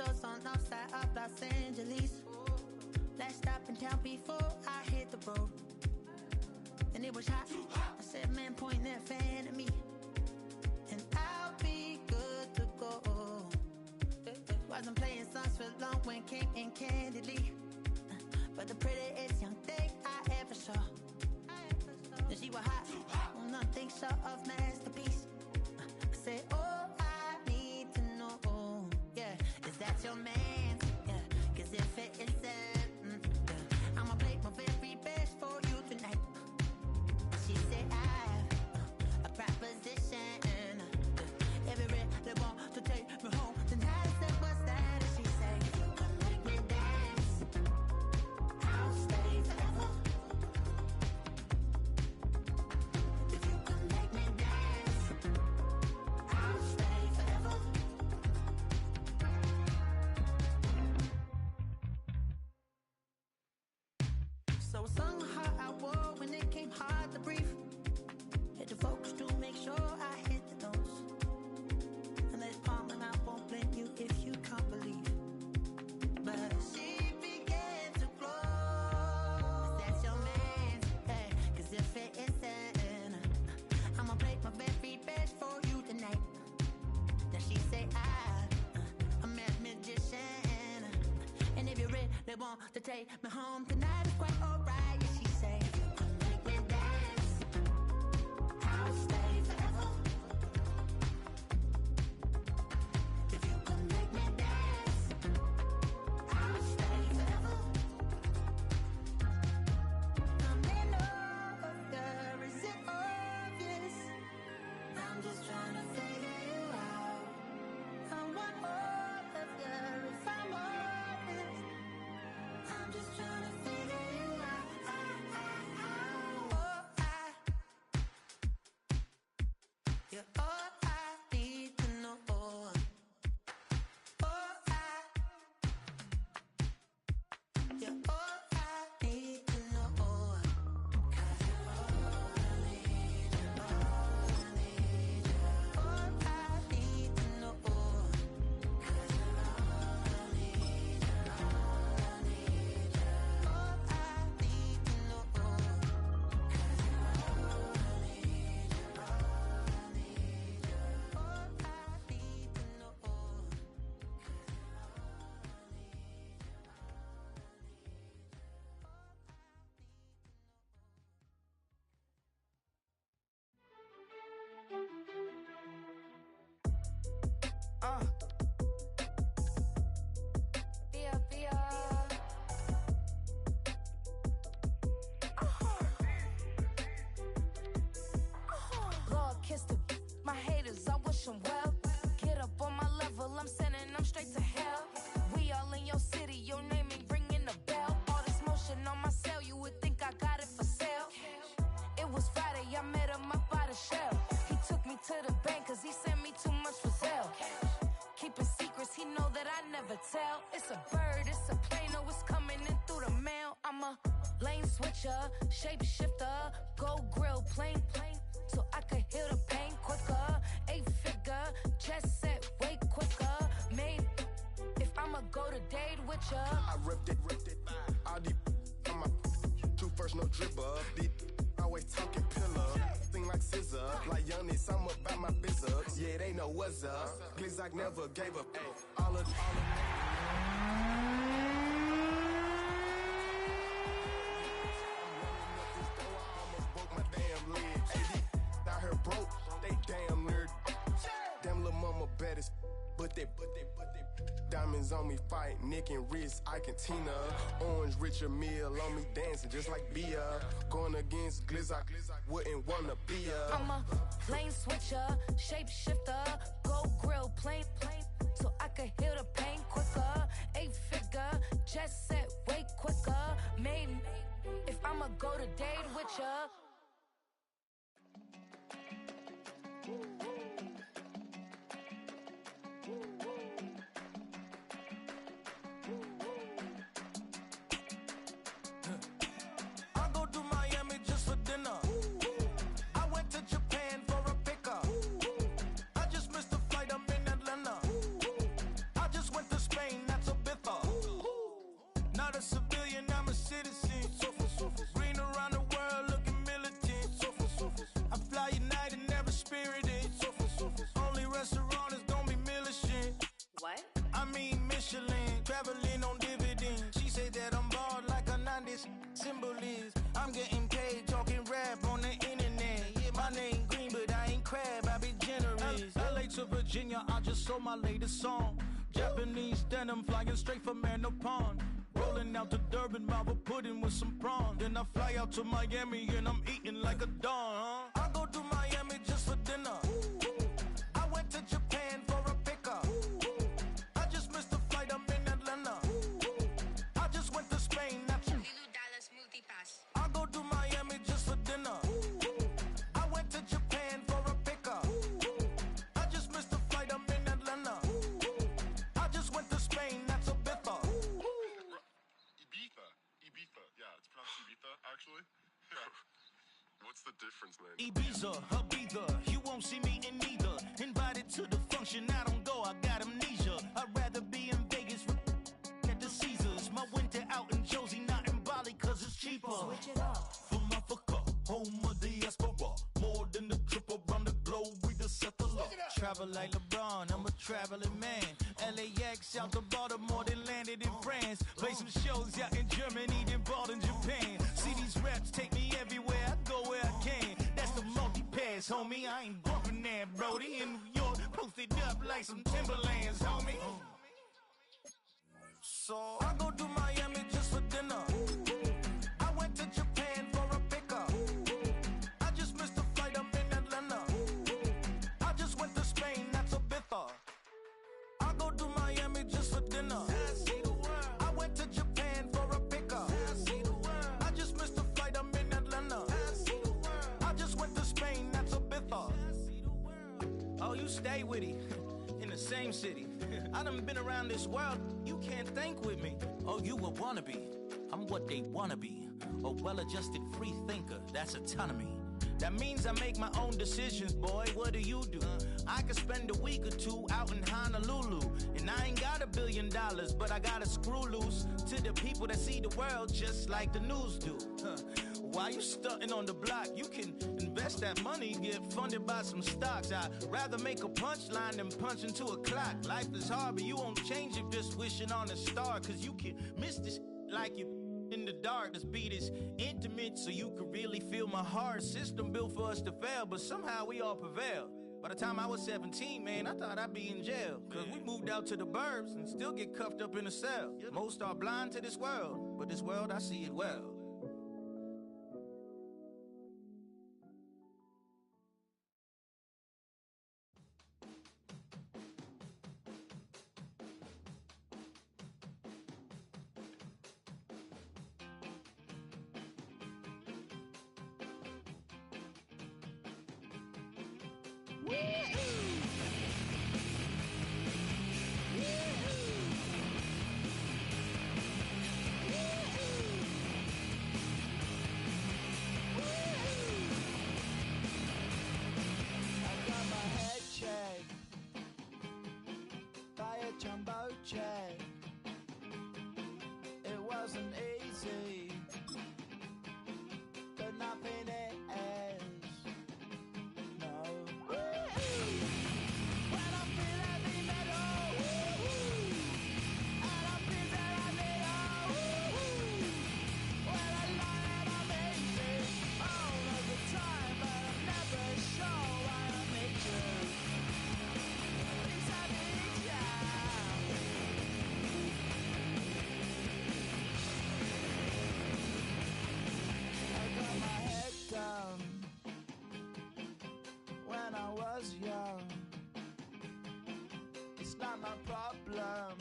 shows on north side of Los Angeles. Last stop in town before I hit the road. And it was hot. I said, man, point that fan at me, and I'll be good to go. Wasn't playing songs for long when came in candidly, but the prettiest young thing I ever saw. And she was hot, nothing short of masterpiece. I said, oh, I need to know, yeah, is that your man? Yeah, cause if it isn't, yeah, I'ma play my very best for you tonight. She said, I have a proposition, every really want to take me home tonight. I said, what's that? And she said, if you can make me dance, I'll stay forever. If you can make me dance, I'll stay forever. So I sung how I wore when it came hard to breathe. Hit the focus to make sure I hit the notes. And let's palm and I won't blame you if you can't believe. But she began to glow. That's your man, hey, cause if it isn't, I'ma play my very best for you tonight. Then she say I'm a magician, and if you really want to take me home tonight, it's quite alright. Yeah, she say, if you can make me dance, I'll stay forever. If you can make me dance, I'll stay forever. I'm in love, girl, is it obvious? I'm just trying to figure you out. I want all of you if I'm honest. I'm just trying to figure you out. Oh, you're all I need to know. Oh, you're all I need to know. 'Cause you're all I need, you're all I need, you're all I need to know. 'Cause you're all I need, you're all I need, you're all I need to know. 'Cause you're all I need, you're all I need, you're all I need to know. 'Cause you're all I need, you're all I need, you're all I need, you're all I need to know. Lord, kiss the my haters, I wish them well. Get up on my level, I'm sending them straight to hell. We all in your city, your name ain't ringing a bell. All this motion on my cell, you would think I got it for sale. It was Friday, I met him up by the shell. He took me to the bank, cause he sent me too much for sale. Keeping secrets, he know that I never tell. It's a bird, it's a plane, oh, it's coming in through the mail. I'm a lane switcher, shape shifter, go grill, plane, so I could heal the pain quicker. 8-figure, chest set way quicker. Made, if I'ma go to date with ya. I ripped it. All these on my two first, no dribble. These always talking pillar. Thing like scissor. Like Giannis, I'm about my business. Yeah, they know what's up. Glizak never gave up. All of broke my damn leg. Out here broke, they damn near. Damn little mama bad as but they diamonds on me fight, Nick and wrist, I can Tina. Orange Richard Mill on me dancing just like Bia. Going against Glizak, wouldn't wanna be a. I'm a lane switcher, shape shifter, go grill, plane, so I could heal the pain quicker. 8-figure, just set way quicker. Made, if I'ma go to date with ya. I go to Miami just for dinner. I went to Japan for a pickup. I just missed the flight, I'm in Atlanta. I just went to Spain symbol is. I'm getting paid talking rap on the internet. Yeah, my name green, but I ain't crab, I be generous. LA to Virginia, I just sold my latest song. Japanese denim flying straight from Manapon. Rolling out to Durban, Marble pudding with some prawn. Then I fly out to Miami and I'm eating like a don. I go to Miami just for dinner. I went to Japan for a pickup. I just missed the flight, I'm in Atlanta. I just went to Spain, not you. Dallas Multipass. I go to Miami just for dinner. I went to Japan for a pickup. I just missed the flight, I'm in Atlanta. I just went to Spain, that's a Ibiza. Ibiza. Yeah, it's pronounced Ibiza, actually. What's the difference, man? Ibiza, Ibiza, you won't see me in neither. Invited to the function, I don't go, I got amnesia. I'd rather be in Vegas at the Caesars. My winter out in Josie, not in Bali, cause it's cheaper. Switch it up. From Africa, home of the diaspora. More than the trip around the globe, we the settler. Travel like LeBron, I'm a traveling man. LAX out to Baltimore, then landed in France. Play some shows out in Germany, then bought in Japan. See these raps take me everywhere, I go where I can. That's the multi-pass, homie, I ain't bumping that, Brody. In New York, posted up like some Timberlands, homie. So I go to Miami just for dinner. I went to Japan for a pickup. I just missed the flight, I'm in Atlanta. I just went to Spain, that's Ibiza. I go to Miami just for dinner. I see the world. I went to Japan for a pickup. I see the world. I just missed the flight, I'm in Atlanta. I see the world. I just went to Spain, that's Ibiza. I see the world. Oh, you stay with it. In the same city. I done been around this world, you can't think with me. Oh, you a wannabe, I'm what they wanna be. A well-adjusted free thinker, that's autonomy. That means I make my own decisions, boy, what do? I could spend a week or two out in Honolulu. And I ain't got $1 billion, but I got a screw loose to the people that see the world just like the news do. Why you stunting on the block? You can invest that money, get funded by some stocks. I'd rather make a punchline than punch into a clock. Life is hard, but you won't change it just wishing on a star. Cause you can miss this like you in the dark. This beat is intimate, so you can really feel my heart. System built for us to fail, but somehow we all prevail. By the time I was 17, man, I thought I'd be in jail. Cause we moved out to the burbs and still get cuffed up in a cell. Most are blind to this world, but this world, I see it well. Jumbo jet. It wasn't easy, but nothing is. No. When I feel heavy metal, and I feel that I need when I lie and I'm easy all of the time, but I'm never sure why I need you. Please I need ya. When I was young, it's not my problem.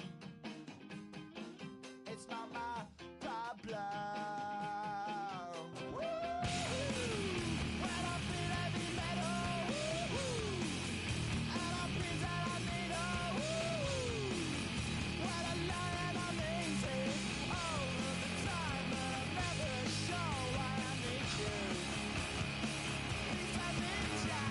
It's not my problem. When I feel heavy metal, and I feel that I need when I lie and I'm easy all of the time, but I'm never sure why I need you. Please I need ya.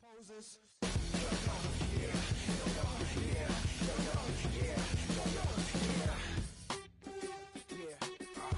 Poses. Yeah.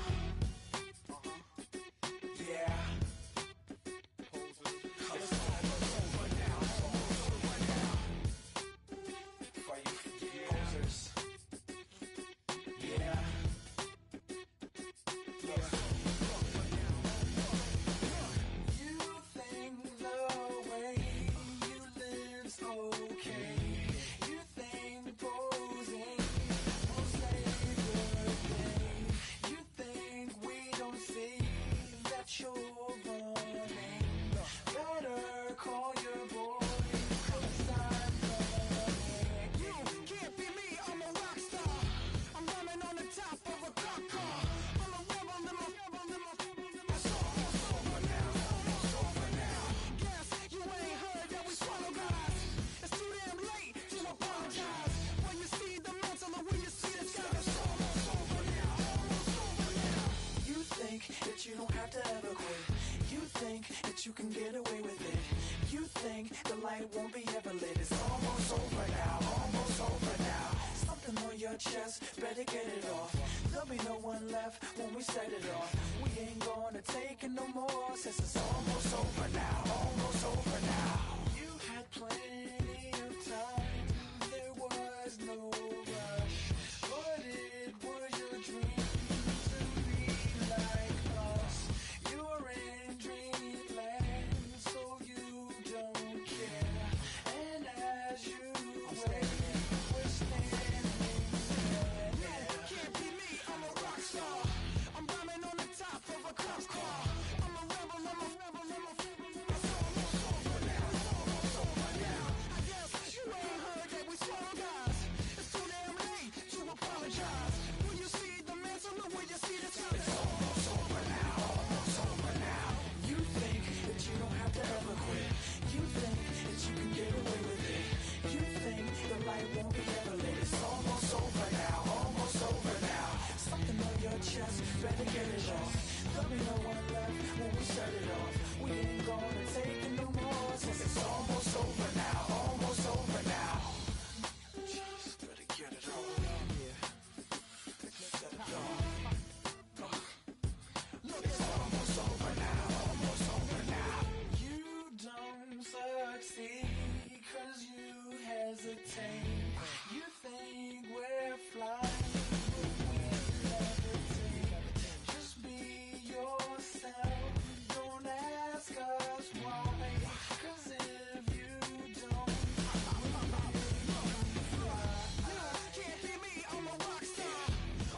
set it off. We ain't gonna take it no more, since it's almost over now, almost over now. You had plenty of time, there was no rush, but it was your dream to be like us. You're in dreamland, so you don't care. And as you wait, we're standing there. Yeah, can't be me, I'm a rock star. I'm rhyming on the top of a cop's car. I'm a rebel, I'm a rebel, I'm a rebel. It's almost over now, it's almost over now. I guess you ain't heard that we swallow guys. It's too damn late to apologize. When you see the mantle, know when you see the time. It's almost over now, almost over now. You think that you don't have to ever quit. You think that you can get away with it. You think the light won't be ever lit. It's almost over now, almost over now. Something on your chest, better get it off. There'll be no one left when we set it off. We ain't gonna take it no more, since it's almost over now, almost over now. Just better get it off. Yeah. Set it off. Look, it's almost over now, almost over now. You don't succeed, cause you hesitate. You think we're flying, but we levitate. Just be yourself, don't ask us why. Cause if you don't, can't be me, I'm a rock star.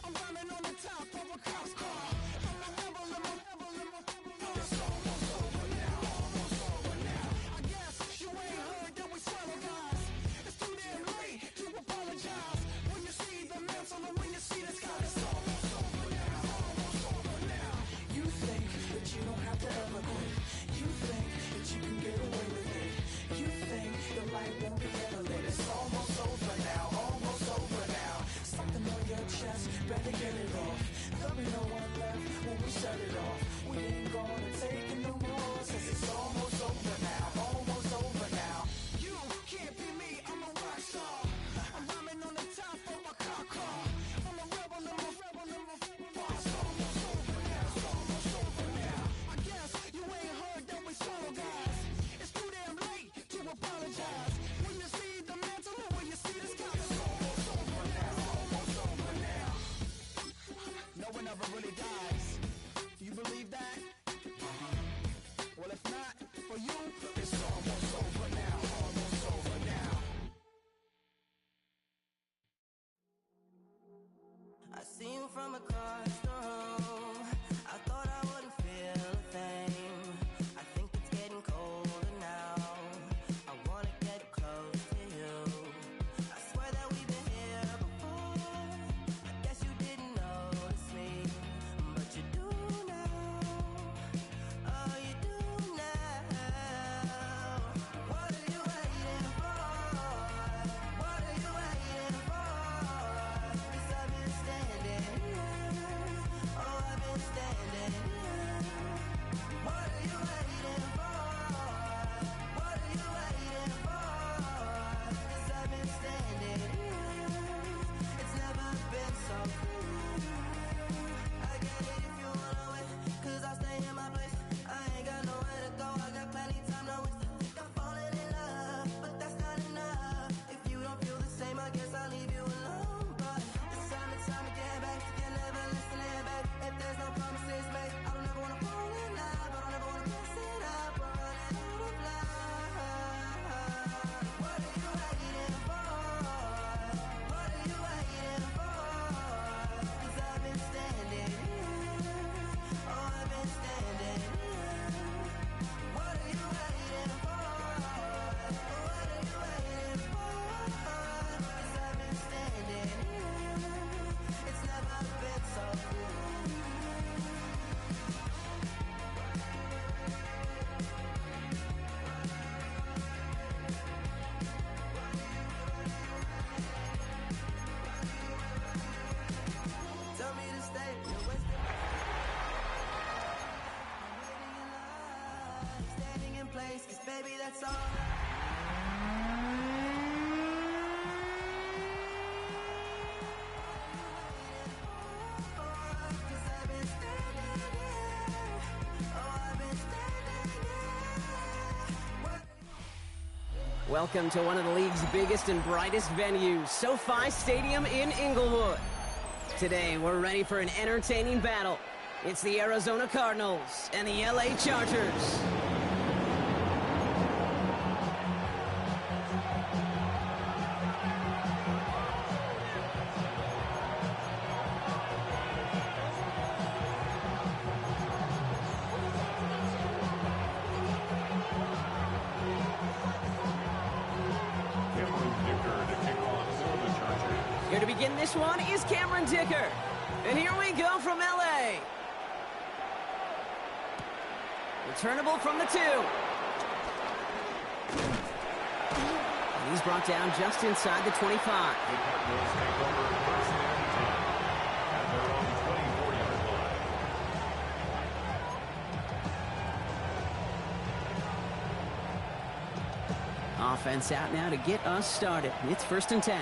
I'm rhyming on the top of a cop's car. I'm a rebel, I'm a rebel, I'm a rebel. It's almost over now, almost over now. I guess you ain't heard that we swallow guys. It's too damn late to apologize. When you see the mantle and when you see the sky, it's almost over now, almost over now. You think that you don't have to ever quit. You think that you can get away with it. You think the light won't be ever lit. It's almost over now, almost over now. Something on your chest, better get it off. There'll be no one left when we set it off. We ain't gonna take it no more, since it's almost over now, almost over now. You can't be me, I'm a rock star. I'm rhyming on the top of my car. I'm a rebel, I'm a rebel, I'm a rebel. It's almost over now, it's almost over now. I guess you ain't heard that we swallow guys. It's too damn late to apologize. When you see the mantle and when you see the sky, it's almost over now, almost over now. No one ever really dies. Do you believe that? Well, if not, for you, it's almost over now, almost over now. I see you from across the room. I thought I wouldn't feel a thing. I think it's getting colder now. I wanna get close to you. I swear that we've been here before. I guess you didn't notice me, but you do now. Oh, you do now. What are you waiting for? What are you waiting for? 'Cause I've been standing here. Oh, I've been standing here. What are you waiting for? What are you waiting for? 'Cause I've been standing here. It's never been so clear. I get it if you wanna wait, 'cause I'll stay in my place. I ain't got nowhere to go, I got plenty time to waste. I think I'm falling in love, but that's not enough. If you don't feel the same, I guess I'll leave you alone. But it's time to get back. You never listen, baby. If there's no promises made, I don't ever wanna fall in love. I don't ever wanna mess it up or run out of love. What are you waiting for? What are you waiting for? 'Cause I've been standing here. Oh, I've been standing here. What are you waiting for? What are you waiting for? 'Cause I've been standing here. It's never been so clear. Tell me to stay, you're wasting my time. I'm waiting in line, standing in place, 'cause baby, that's all. I've been standing Welcome to one of the league's biggest and brightest venues, SoFi Stadium in Inglewood. Today, we're ready for an entertaining battle. It's the Arizona Cardinals and the LA Chargers. Here to begin this one is Cameron Dicker. And here we go from LA. Returnable from the 2. And he's brought down just inside the 25. The Cardinals take over first and 10 at their own 24-yard line. Offense out now to get us started. It's first and 10.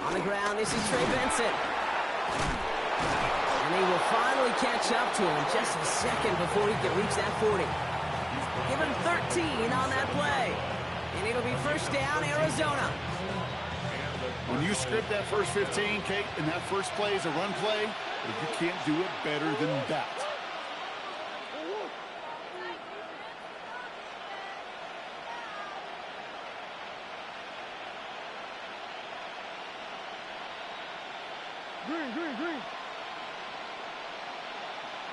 On the ground, this is Trey Benson. And they will finally catch up to him just a second before he can reach that 40. Give him 13 on that play. And it'll be first down, Arizona. When you script that first 15, Kate, and that first play is a run play, you can't do it better than that. Green.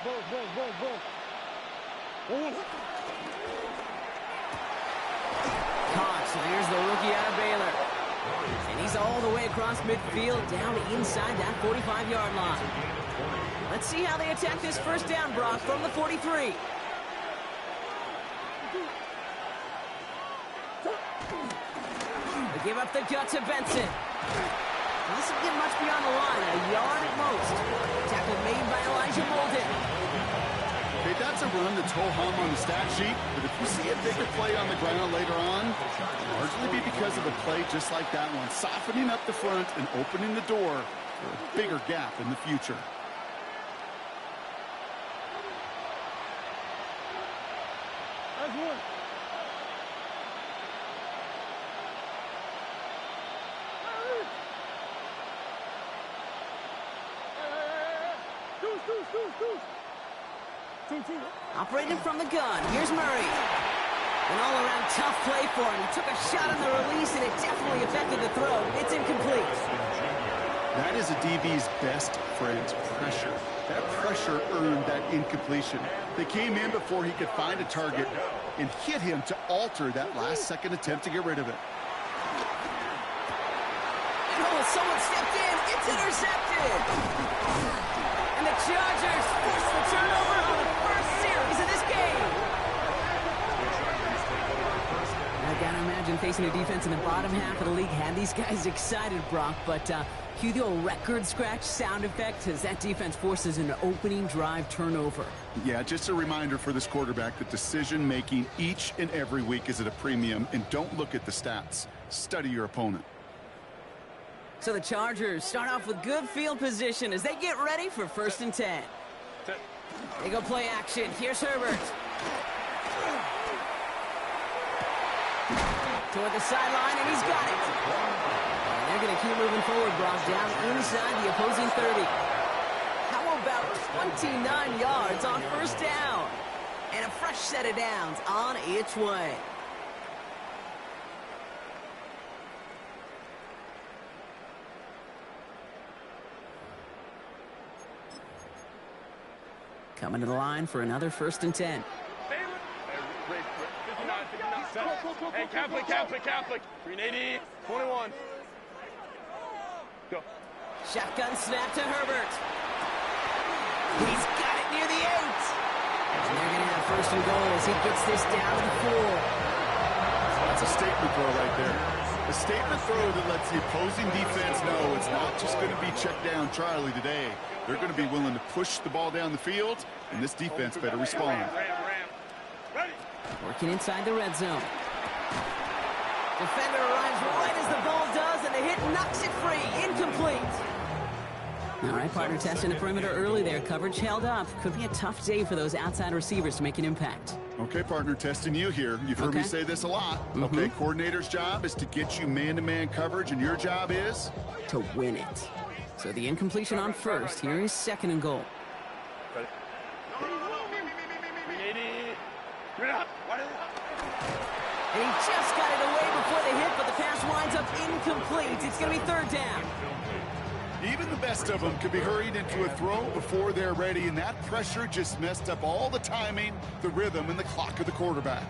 Go. Caught, so here's the rookie out of Baylor. And he's all the way across midfield, down inside that 45-yard line. Let's see how they attack this first down, Brock, from the 43. They give up the gut to Benson. This will get much beyond the line, a yard at most. Tackle made by Elijah Molden. Okay, that's a run that's ho-hum on the stat sheet, but if you see a bigger play on the ground later on, it'll largely be because of a play just like that one, softening up the front and opening the door for a bigger gap in the future. That's one. Operating from the gun, here's Murray. An all-around tough play for him. He took a shot on the release, and it definitely affected the throw. It's incomplete. That is a DB's best friend, pressure. That pressure earned that incompletion. They came in before he could find a target and hit him to alter that last-second attempt to get rid of it. Oh, someone stepped in. It's intercepted. And the Chargers force the turnover on the first series of this game. I gotta imagine facing a defense in the bottom half of the league had these guys excited, Brock, but cue the old record scratch sound effect as that defense forces an opening drive turnover. Yeah, just a reminder for this quarterback that decision-making each and every week is at a premium, and don't look at the stats. Study your opponent. So the Chargers start off with good field position as they get ready for first and 10. They go play action. Here's Herbert. Toward the sideline, and he's got it. And they're going to keep moving forward, Brock, down inside the opposing 30. How about 29 yards on first down? And a fresh set of downs on its way. Coming to the line for another first and 10. Hey, Catholic. 380, 21. Go. Shotgun snap to Herbert. He's got it near the 8. And they're going to have first and goal as he gets this down to the 4. That's a statement throw right there. A statement throw that lets the opposing defense know it's not just going to be check down Charlie today. They're going to be willing to push the ball down the field, and this defense better respond. Working inside the red zone. Defender arrives right as the ball does, and the hit knocks it free. Incomplete. All right, partner testing the perimeter early there. Coverage held up. Could be a tough day for those outside receivers to make an impact. Okay, partner, testing you here. You've heard me say this a lot. Okay, coordinator's job is to get you man-to-man coverage, and your job is? To win it. So the incompletion on first. Here is second and goal. And he just got it away before the hit, but the pass winds up incomplete. It's going to be third down. Even the best of them could be hurried into a throw before they're ready, and that pressure just messed up all the timing, the rhythm, and the clock of the quarterback.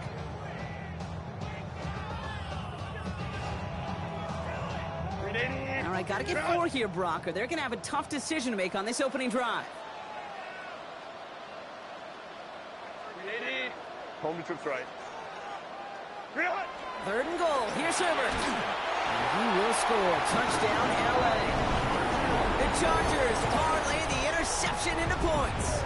All right, got to get 4 here, Brock, or they're going to have a tough decision to make on this opening drive. Home to trips right. Third and goal. Here's Herbert. And he will score. Touchdown, L.A. The Chargers parlay the interception into points.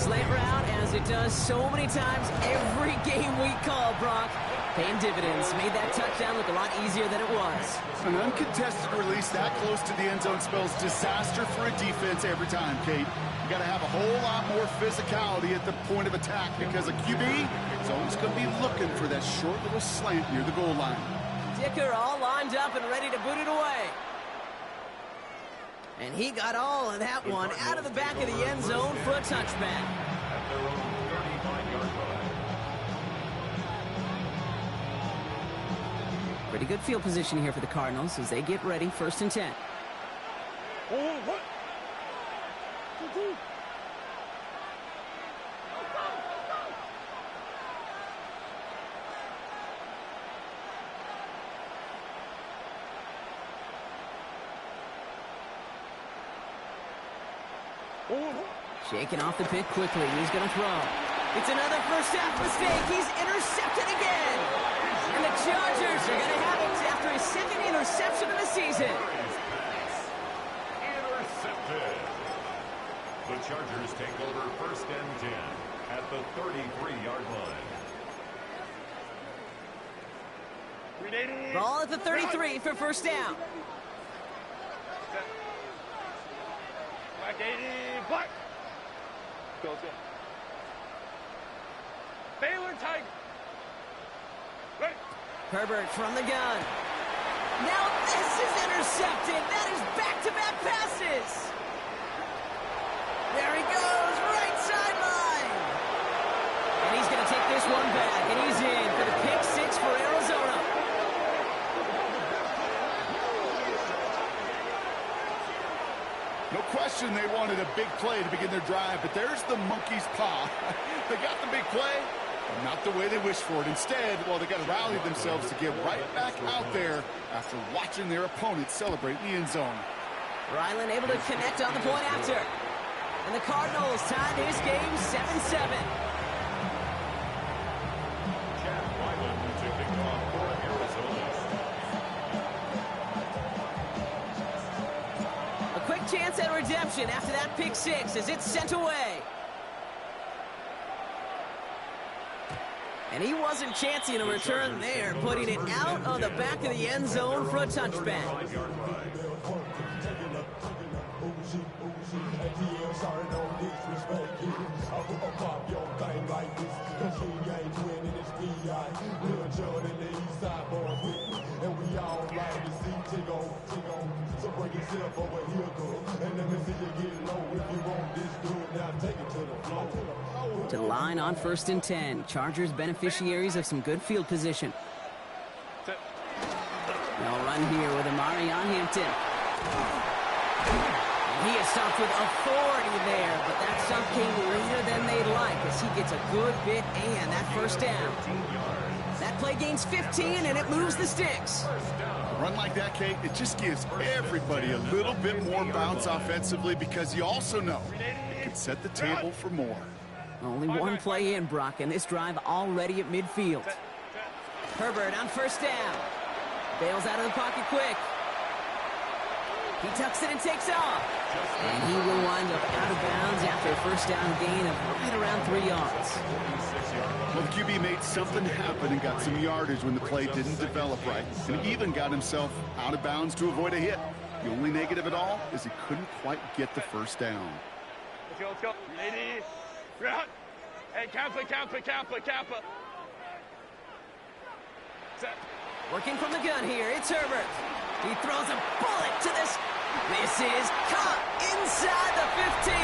Slant route, as it does so many times every game we call, Brock. Paying dividends. Made that touchdown look a lot easier than it was. An uncontested release that close to the end zone spells disaster for a defense every time, Kate. You got to have a whole lot more physicality at the point of attack because a QB is always going to be looking for that short little slant near the goal line. Dicker all lined up and ready to boot it away. And he got all of that one out of the back of the end zone for a touchback. Pretty good field position here for the Cardinals as they get ready, 1st and 10. Shaking off the pick quickly. He's going to throw. It's another first half mistake. He's intercepted again. And the Chargers are going to have it after his second interception of the season. Intercepted. The Chargers take over 1st and 10 at the 33-yard line. Ball at the 33 for first down. Baylor Tiger. Herbert from the gun. Now this is intercepted. That is back-to-back passes. There he goes, right sideline. And he's going to take this one back, and he's in for the pick 6 for Arizona. No question they wanted a big play to begin their drive, but there's the monkey's paw. They got the big play, but not the way they wished for it. Instead, well, they got to rally themselves to get right back out there after watching their opponent celebrate in the end zone. Ryland able to connect on the point after. And the Cardinals tied this game 7-7. Chad Ryland to kick off for Arizona. A quick chance at redemption after that pick 6 as it's sent away. And he wasn't chancing a return there, putting it out of the back of the end zone for a touchback. To the line on 1st and 10. Chargers beneficiaries of some good field position. They'll run here with Amari on Hampton. He is stopped with authority there, but that stop came later than they'd like as he gets a good bit and that first down. That play gains 15 and it moves the sticks. A run like that, Kate, it just gives everybody a little bit more bounce offensively because you also know it can set the table for more. Only one play in, Brock, and this drive already at midfield. Herbert on first down. Bails out of the pocket quick. He tucks it and takes off. And he will wind up out of bounds after a first down gain of right around 3 yards. Well, the QB made something happen and got some yardage when the play didn't develop right. And he even got himself out of bounds to avoid a hit. The only negative at all is he couldn't quite get the first down. Let's go. Ladies. Hey, Kappa. Set. Working from the gun here, it's Herbert. He throws a bullet to this. This is caught inside the 15.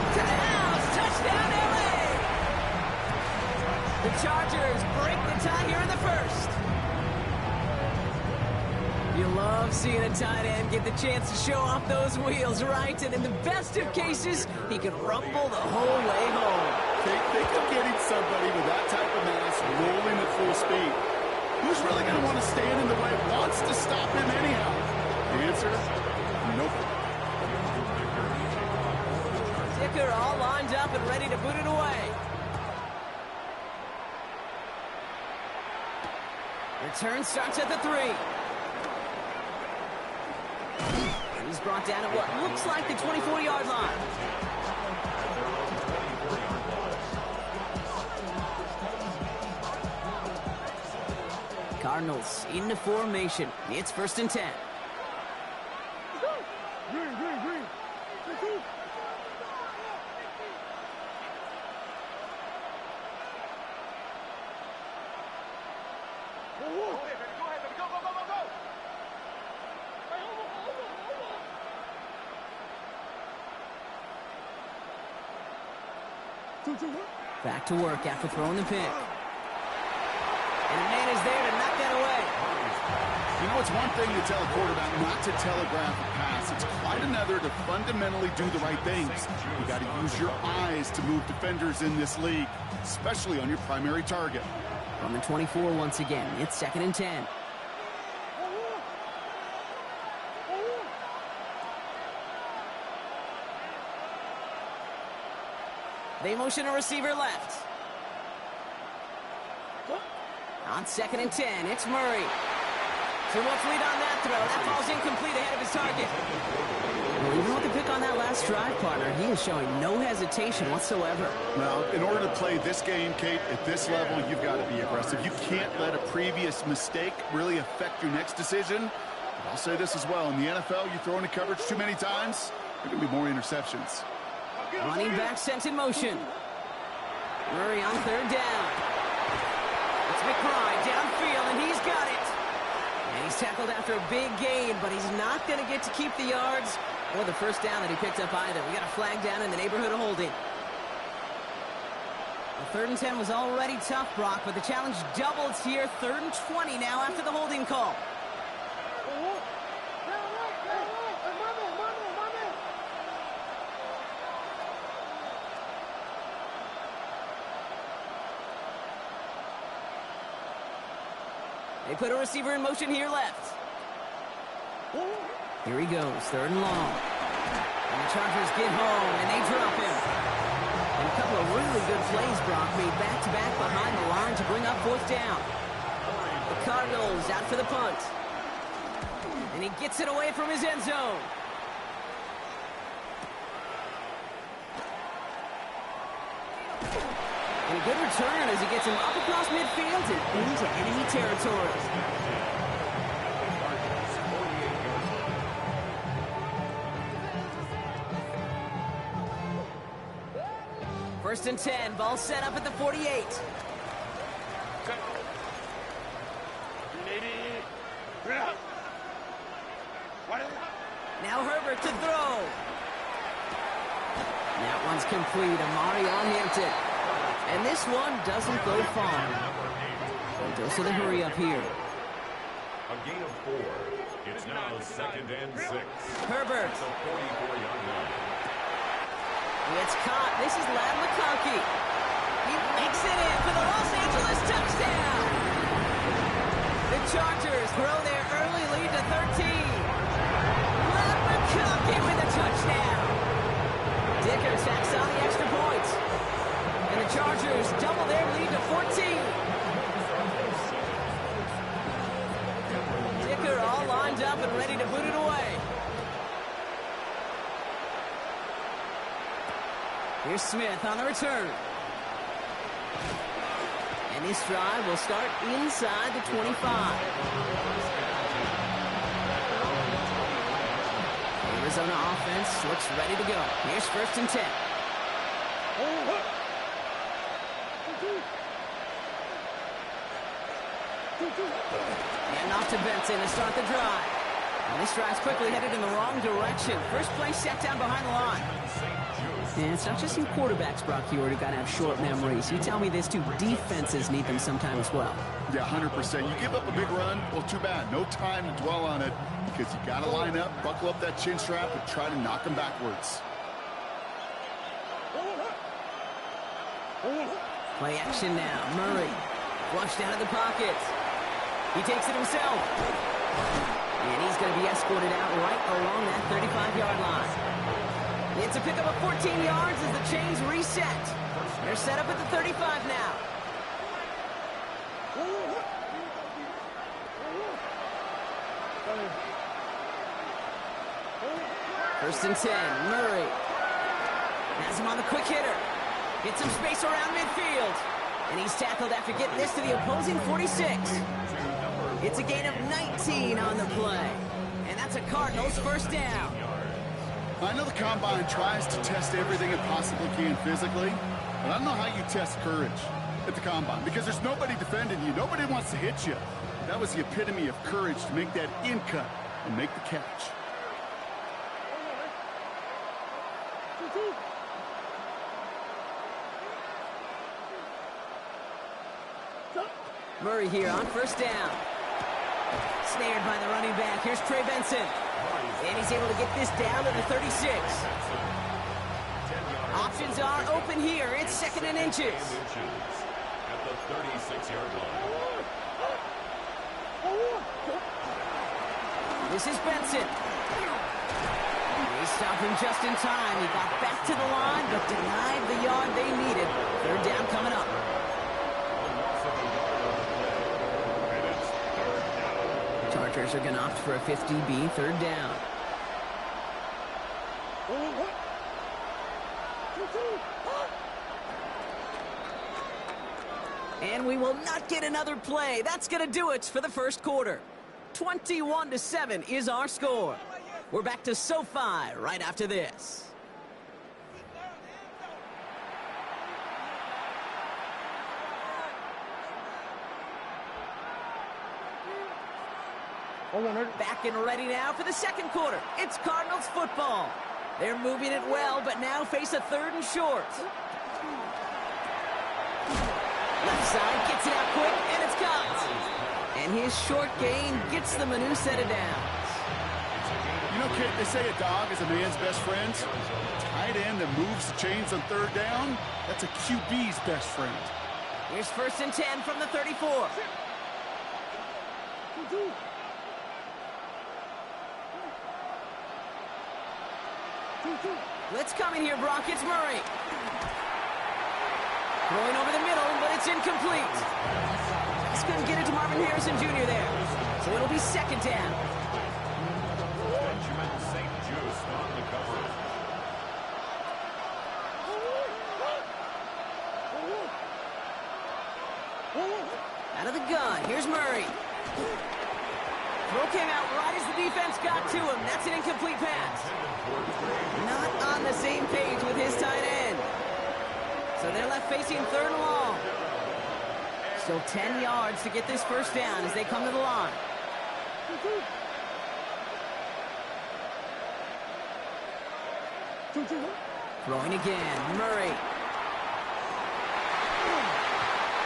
To the house, touchdown LA. The Chargers break the tie here in the first. You love seeing a tight end get the chance to show off those wheels, right? And in the best of cases, he could rumble the whole way home. Think of getting somebody with that type of mass rolling at full speed. Who's really going to want to stand in the way, wants to stop him anyhow? The answer, nope. Dicker all lined up and ready to boot it away. Return starts at the 3. He's brought down at what looks like the 24-yard line. Cardinals into formation. It's 1st and 10. Green. Back to work after throwing the pick. And the man is there to knock that away. You know, it's one thing to tell a quarterback not to telegraph a pass. It's quite another to fundamentally do the right things. You got to use your eyes to move defenders in this league, especially on your primary target. From the 24 once again, it's 2nd and 10. They motion a receiver left. On 2nd and 10, it's Murray. Too much lead on that throw. That falls incomplete ahead of his target. Well, even with the pick on that last drive, partner, he is showing no hesitation whatsoever. Now, in order to play this game, Kate, at this level, you've got to be aggressive. You can't let a previous mistake really affect your next decision. But I'll say this as well. In the NFL, you throw into coverage too many times, there can be more interceptions. Running back sent in motion. Murray on 3rd down. It's McBride downfield, and he's got it. And he's tackled after a big gain, but he's not going to get to keep the yards or the 1st down that he picked up either. We got a flag down in the neighborhood of holding. The 3rd and 10 was already tough, Brock, but the challenge doubles here. 3rd and 20 now after the holding call. They put a receiver in motion here left. Here he goes, 3rd and long. And the Chargers get home, and they drop him. And a couple of really good plays, Brock, made back-to-back behind the line to bring up 4th down. The Cardinals out for the punt. And he gets it away from his end zone. And a good return as he gets him up across midfield and into enemy territory. First and 10, ball set up at the 48. Now Herbert to throw. That one's complete. Amari on Hampton. And this one doesn't go far. Goes to the hurry up here. A gain of 4. It's now 2nd and 6. Herbert. It's a 44-yard line. It's caught. This is Ladd McConkey. He makes it in for the Los Angeles touchdown. The Chargers grow their early lead to 13. Ladd McConkey with a touchdown. Dicker tacks on the extra point. And the Chargers double their lead to 14. Dicker all lined up and ready to boot it away. Here's Smith on the return. And this drive will start inside the 25. Arizona offense looks ready to go. Here's 1st and 10. And off to Benson to start the drive. And this drive's quickly headed in the wrong direction. First play set down behind the line. And it's not just you quarterbacks, Brock Huard, who got to have short memories. You tell me this too, defenses need them sometime as well. Yeah, 100%. You give up a big run, well, too bad. No time to dwell on it because you got to line up, buckle up that chin strap, and try to knock them backwards. Play action now. Murray flushed out of the pocket. He takes it himself. And he's going to be escorted out right along that 35-yard line. It's a pickup of 14 yards as the chains reset. They're set up at the 35 now. First and 10, Murray. Has him on the quick hitter. Gets some space around midfield. And he's tackled after getting this to the opposing 46. It's a gain of 19 on the play. And that's a Cardinals first down. I know the Combine tries to test everything it possibly can physically, but I don't know how you test courage at the Combine because there's nobody defending you. Nobody wants to hit you. That was the epitome of courage to make that in cut and make the catch. Murray here on first down. Snared by the running back. Here's Trey Benson. And he's able to get this down to the 36. Options are open here. It's second and inches. At the 36-yard line. This is Benson. They stopped him just in time. He got back to the line, but denied the yard they needed. Third down coming up. Chargers are going to opt for a 50B, third down. And we will not get another play. That's going to do it for the first quarter. 21-7 is our score. We're back to SoFi right after this. Back and ready now for the second quarter. It's Cardinals football. They're moving it well, but now face a third and short. Left side gets it out quick, and it's caught. And his short gain gets them a new set of downs. You know, Kate, they say a dog is a man's best friend. Tight end that moves the chains on third down, that's a QB's best friend. Here's first and 10 from the 34. Blitz coming here, Brock. It's Murray. Throwing over the middle, but it's incomplete. Just couldn't get it to Marvin Harrison Jr. there. So it'll be second down. Benjamin St. Just on the cover. Out of the gun. Here's Murray. Throw came out right as the defense got to him. That's an incomplete pass. Not on the same page with his tight end. So they're left facing third and long. Still 10 yards to get this first down as they come to the line. Throwing again. Murray.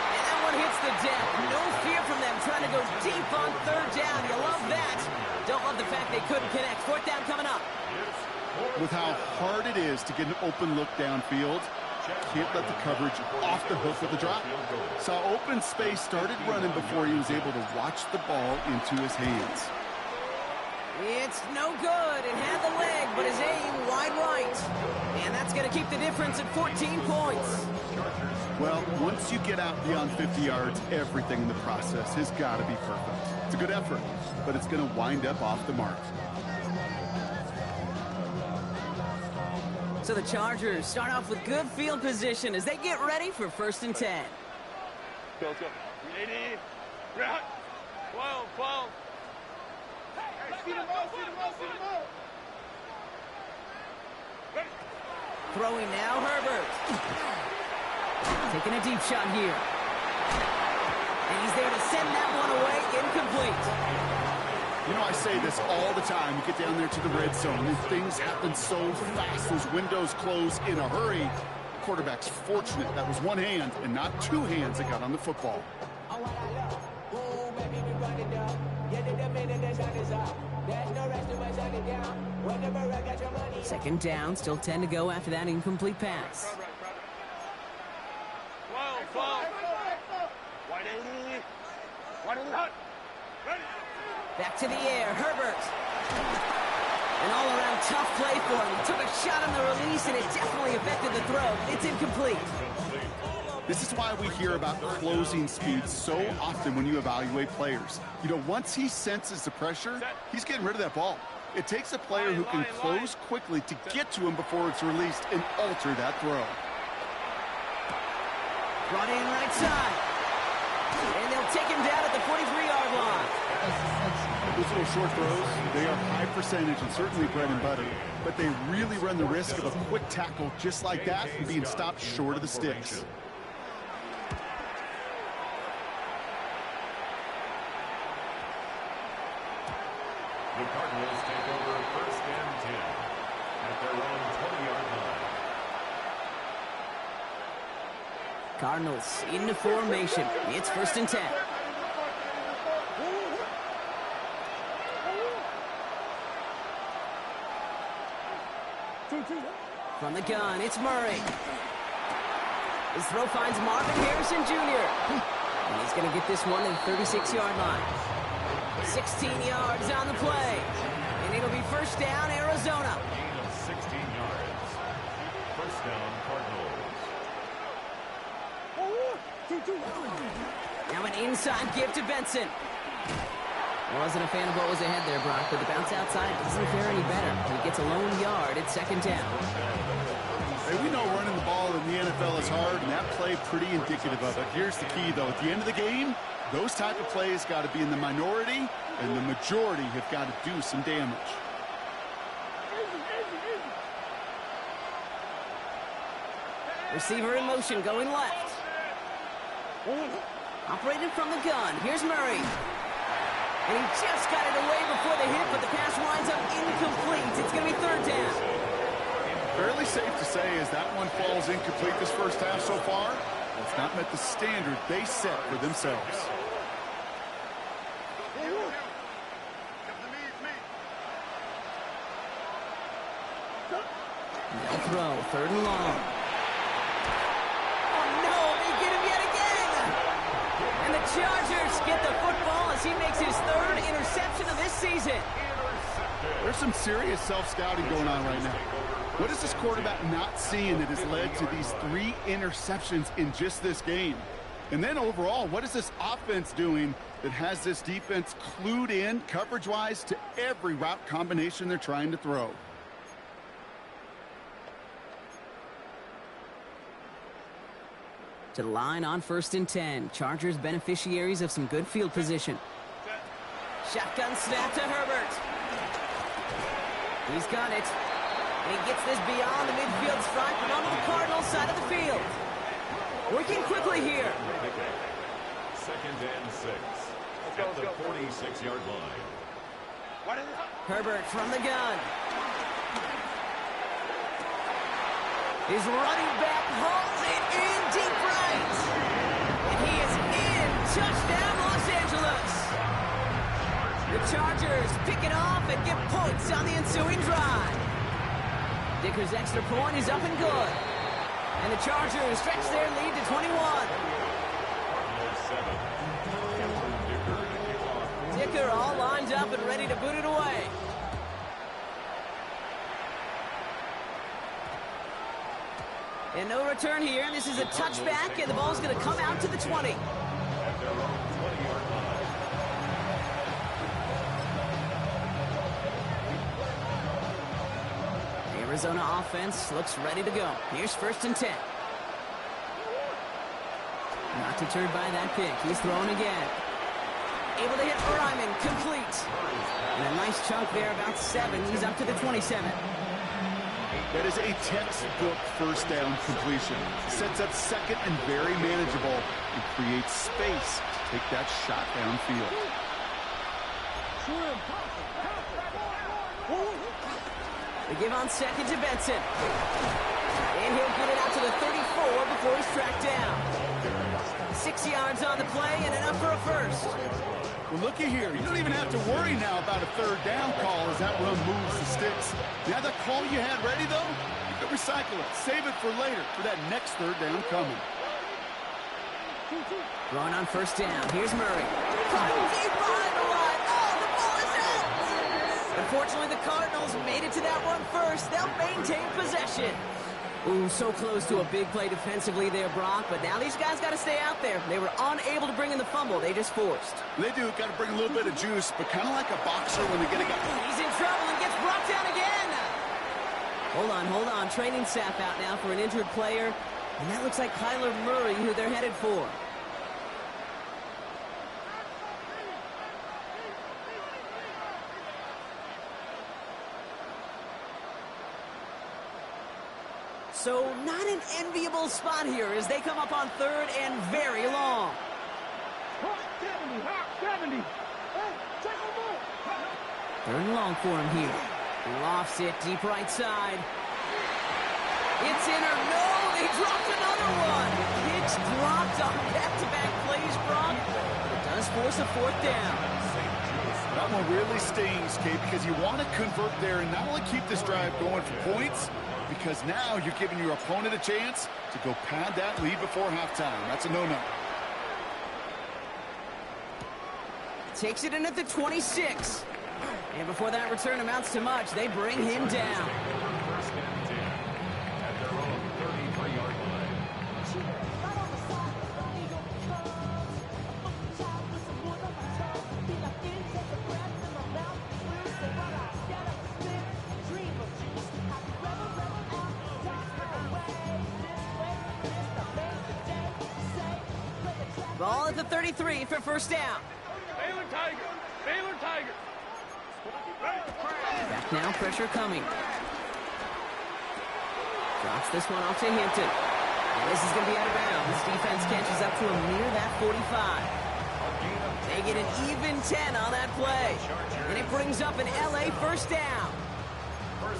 And that one hits the deck. No fear from them trying to go deep on third down. You love that. Don't love the fact they couldn't connect. Fourth down coming up. With how hard it is to get an open look downfield, can't let the coverage off the hook with the drop. Saw open space, started running before he was able to watch the ball into his hands. It's no good. It had the leg, but his aim wide right. And that's going to keep the difference at 14 points. Well, once you get out beyond 50 yards, everything in the process has got to be perfect. It's a good effort, but it's going to wind up off the mark. So the Chargers start off with good field position as they get ready for first and 10. Let's go. Ready? Right. 12. Throwing now, Herbert. Taking a deep shot here. And he's there to send that one away, incomplete. You know, I say this all the time. You get down there to the red zone, and things happen so fast. Those windows close in a hurry. The quarterback's fortunate that was one hand and not two hands that got on the football. Second down, still 10 to go after that incomplete pass. Back to the air, Herbert. An all-around tough play for him. He took a shot on the release, and it definitely affected the throw. It's incomplete. This is why we hear about closing speed so often when you evaluate players. You know, once he senses the pressure, he's getting rid of that ball. It takes a player who can close quickly to get to him before it's released and alter that throw. Brought in right side. And they'll take him down at the 43-yard line. Those little short throws, they are high percentage and certainly bread and butter, but they really run the risk of a quick tackle just like that and being stopped short of the sticks. The Cardinals take over first and 10 at their own 20-yard line. Cardinals into formation. It's first and 10. From the gun, it's Murray. His throw finds Marvin Harrison Jr. And he's going to get this one to the 36-yard line. 16 yards on the play. And it'll be first down, Arizona. Gain of 16 yards. First down, Cardinals. Now an inside give to Benson. I wasn't a fan of what was ahead there, Brock, but the bounce outside doesn't fare any better. He gets a lone yard at second down. Hey, we know running the ball in the NFL is hard, and that play pretty indicative of it. Here's the key, though. At the end of the game, those type of plays got to be in the minority, and the majority have got to do some damage. Receiver in motion, going left. Operated from the gun. Here's Murray. And he just got it away before the hit, but the pass winds up incomplete. It's going to be third down. Fairly safe to say as that one falls incomplete this first half so far, it's not met the standard they set for themselves. No throw, third and long. Oh no, they get him yet again! And the Chargers get the football as he makes his third interception of this season. There's some serious self-scouting going on right now. What is this quarterback not seeing that has led to these 3 interceptions in just this game? And then overall, what is this offense doing that has this defense clued in coverage-wise to every route combination they're trying to throw? To the line on first and 10. Chargers beneficiaries of some good field position. Shotgun snap to Herbert. He's got it. And he gets this beyond the midfield's front, but onto the Cardinals side of the field. Working quickly here. Second and 6 at the 46-yard line. Herbert from the gun. His running back hauls it in deep right. And he is in. Touchdown, Los Angeles. The Chargers pick it off and get points on the ensuing drive. Dicker's extra point is up and good. And the Chargers stretch their lead to 21. Dicker all lined up and ready to boot it away. And no return here. This is a touchback, and the ball's going to come out to the 20. Arizona offense looks ready to go. Here's first and 10. Not deterred by that pick. He's throwing again. Able to hit Ryman. Complete. And a nice chunk there, about 7. He's up to the 27. That is a textbook first down completion. Sets up second and very manageable and creates space to take that shot downfield. They give on second to Benson. And he'll get it out to the 34 before he's tracked down. 6 yards on the play and enough for a first. Well, looky here. You don't even have to worry now about a third down call as that run moves the sticks. Now that call you had ready, though, you can recycle it. Save it for later for that next third down coming. Throwing on first down. Here's Murray. Caught deep behind the line. Oh, the ball is out. Unfortunately, the Cardinals made it to that one first. They'll maintain possession. Ooh, so close to a big play defensively there, Brock, but now these guys got to stay out there. They were unable to bring in the fumble they just forced. They do. Got to bring a little bit of juice, but kind of like a boxer when they get a guy. He's in trouble and gets brought down again. Hold on. Training staff out now for an injured player, and that looks like Kyler Murray, who they're headed for. So not an enviable spot here as they come up on third and very long. 70. Third and long for him here. Lofts it deep right side. It's in or no, they dropped another one. It's dropped on back-to-back plays, Brock. It does force a fourth down. That one really stings, Kate, because you want to convert there and not only keep this drive going for points, because now you're giving your opponent a chance to go pad that lead before halftime. That's a no-no. Takes it in at the 26. And before that return amounts to much, they bring him down. First and 10 at their own 33-yard line. Ball at the 33 for first down. Baylor Tiger. Baylor Tiger. Back now, pressure coming. Drops this one off to Hinton. And this is going to be out of bounds. This defense catches up to him near that 45. They get an even 10 on that play. And it brings up an LA first down.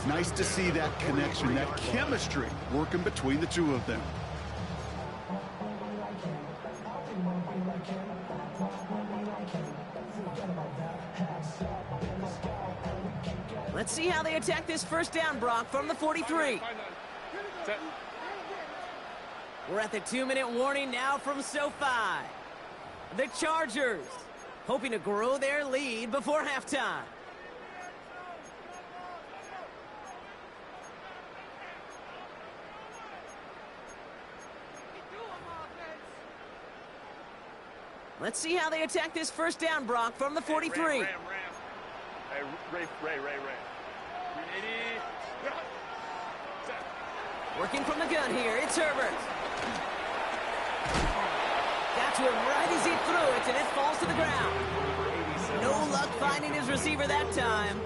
Nice to see that connection, that chemistry working between the two of them. Let's see how they attack this first down, Brock, from the 43. We're at the 2-minute warning now from SoFi. The Chargers hoping to grow their lead before halftime. Let's see how they attack this first down, Brock, from the 43. Ram. Hey, Ray. 380. Working from the gun here, it's Herbert. Got to him right as he threw it, and it falls to the ground. No luck finding his receiver that time,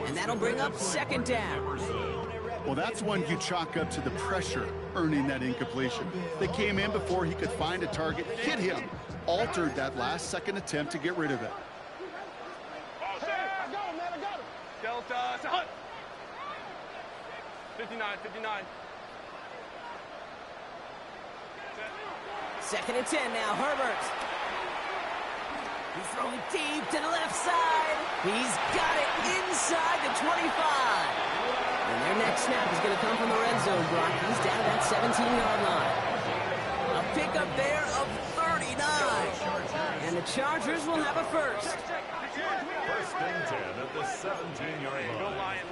and that'll bring up second down. Well, that's one you chalk up to the pressure earning that incompletion. They came in before he could find a target, hit him, altered that last-second attempt to get rid of it. I got him. Delta, Hunt. 59. Second and 10 now, Herbert. He's throwing deep to the left side. He's got it inside the 25. And their next snap is going to come from the red zone, Brock. He's down at that 17-yard line. A pickup there of 39. And the Chargers will have a first. First and 10 at the 17-yard line. Go Lion.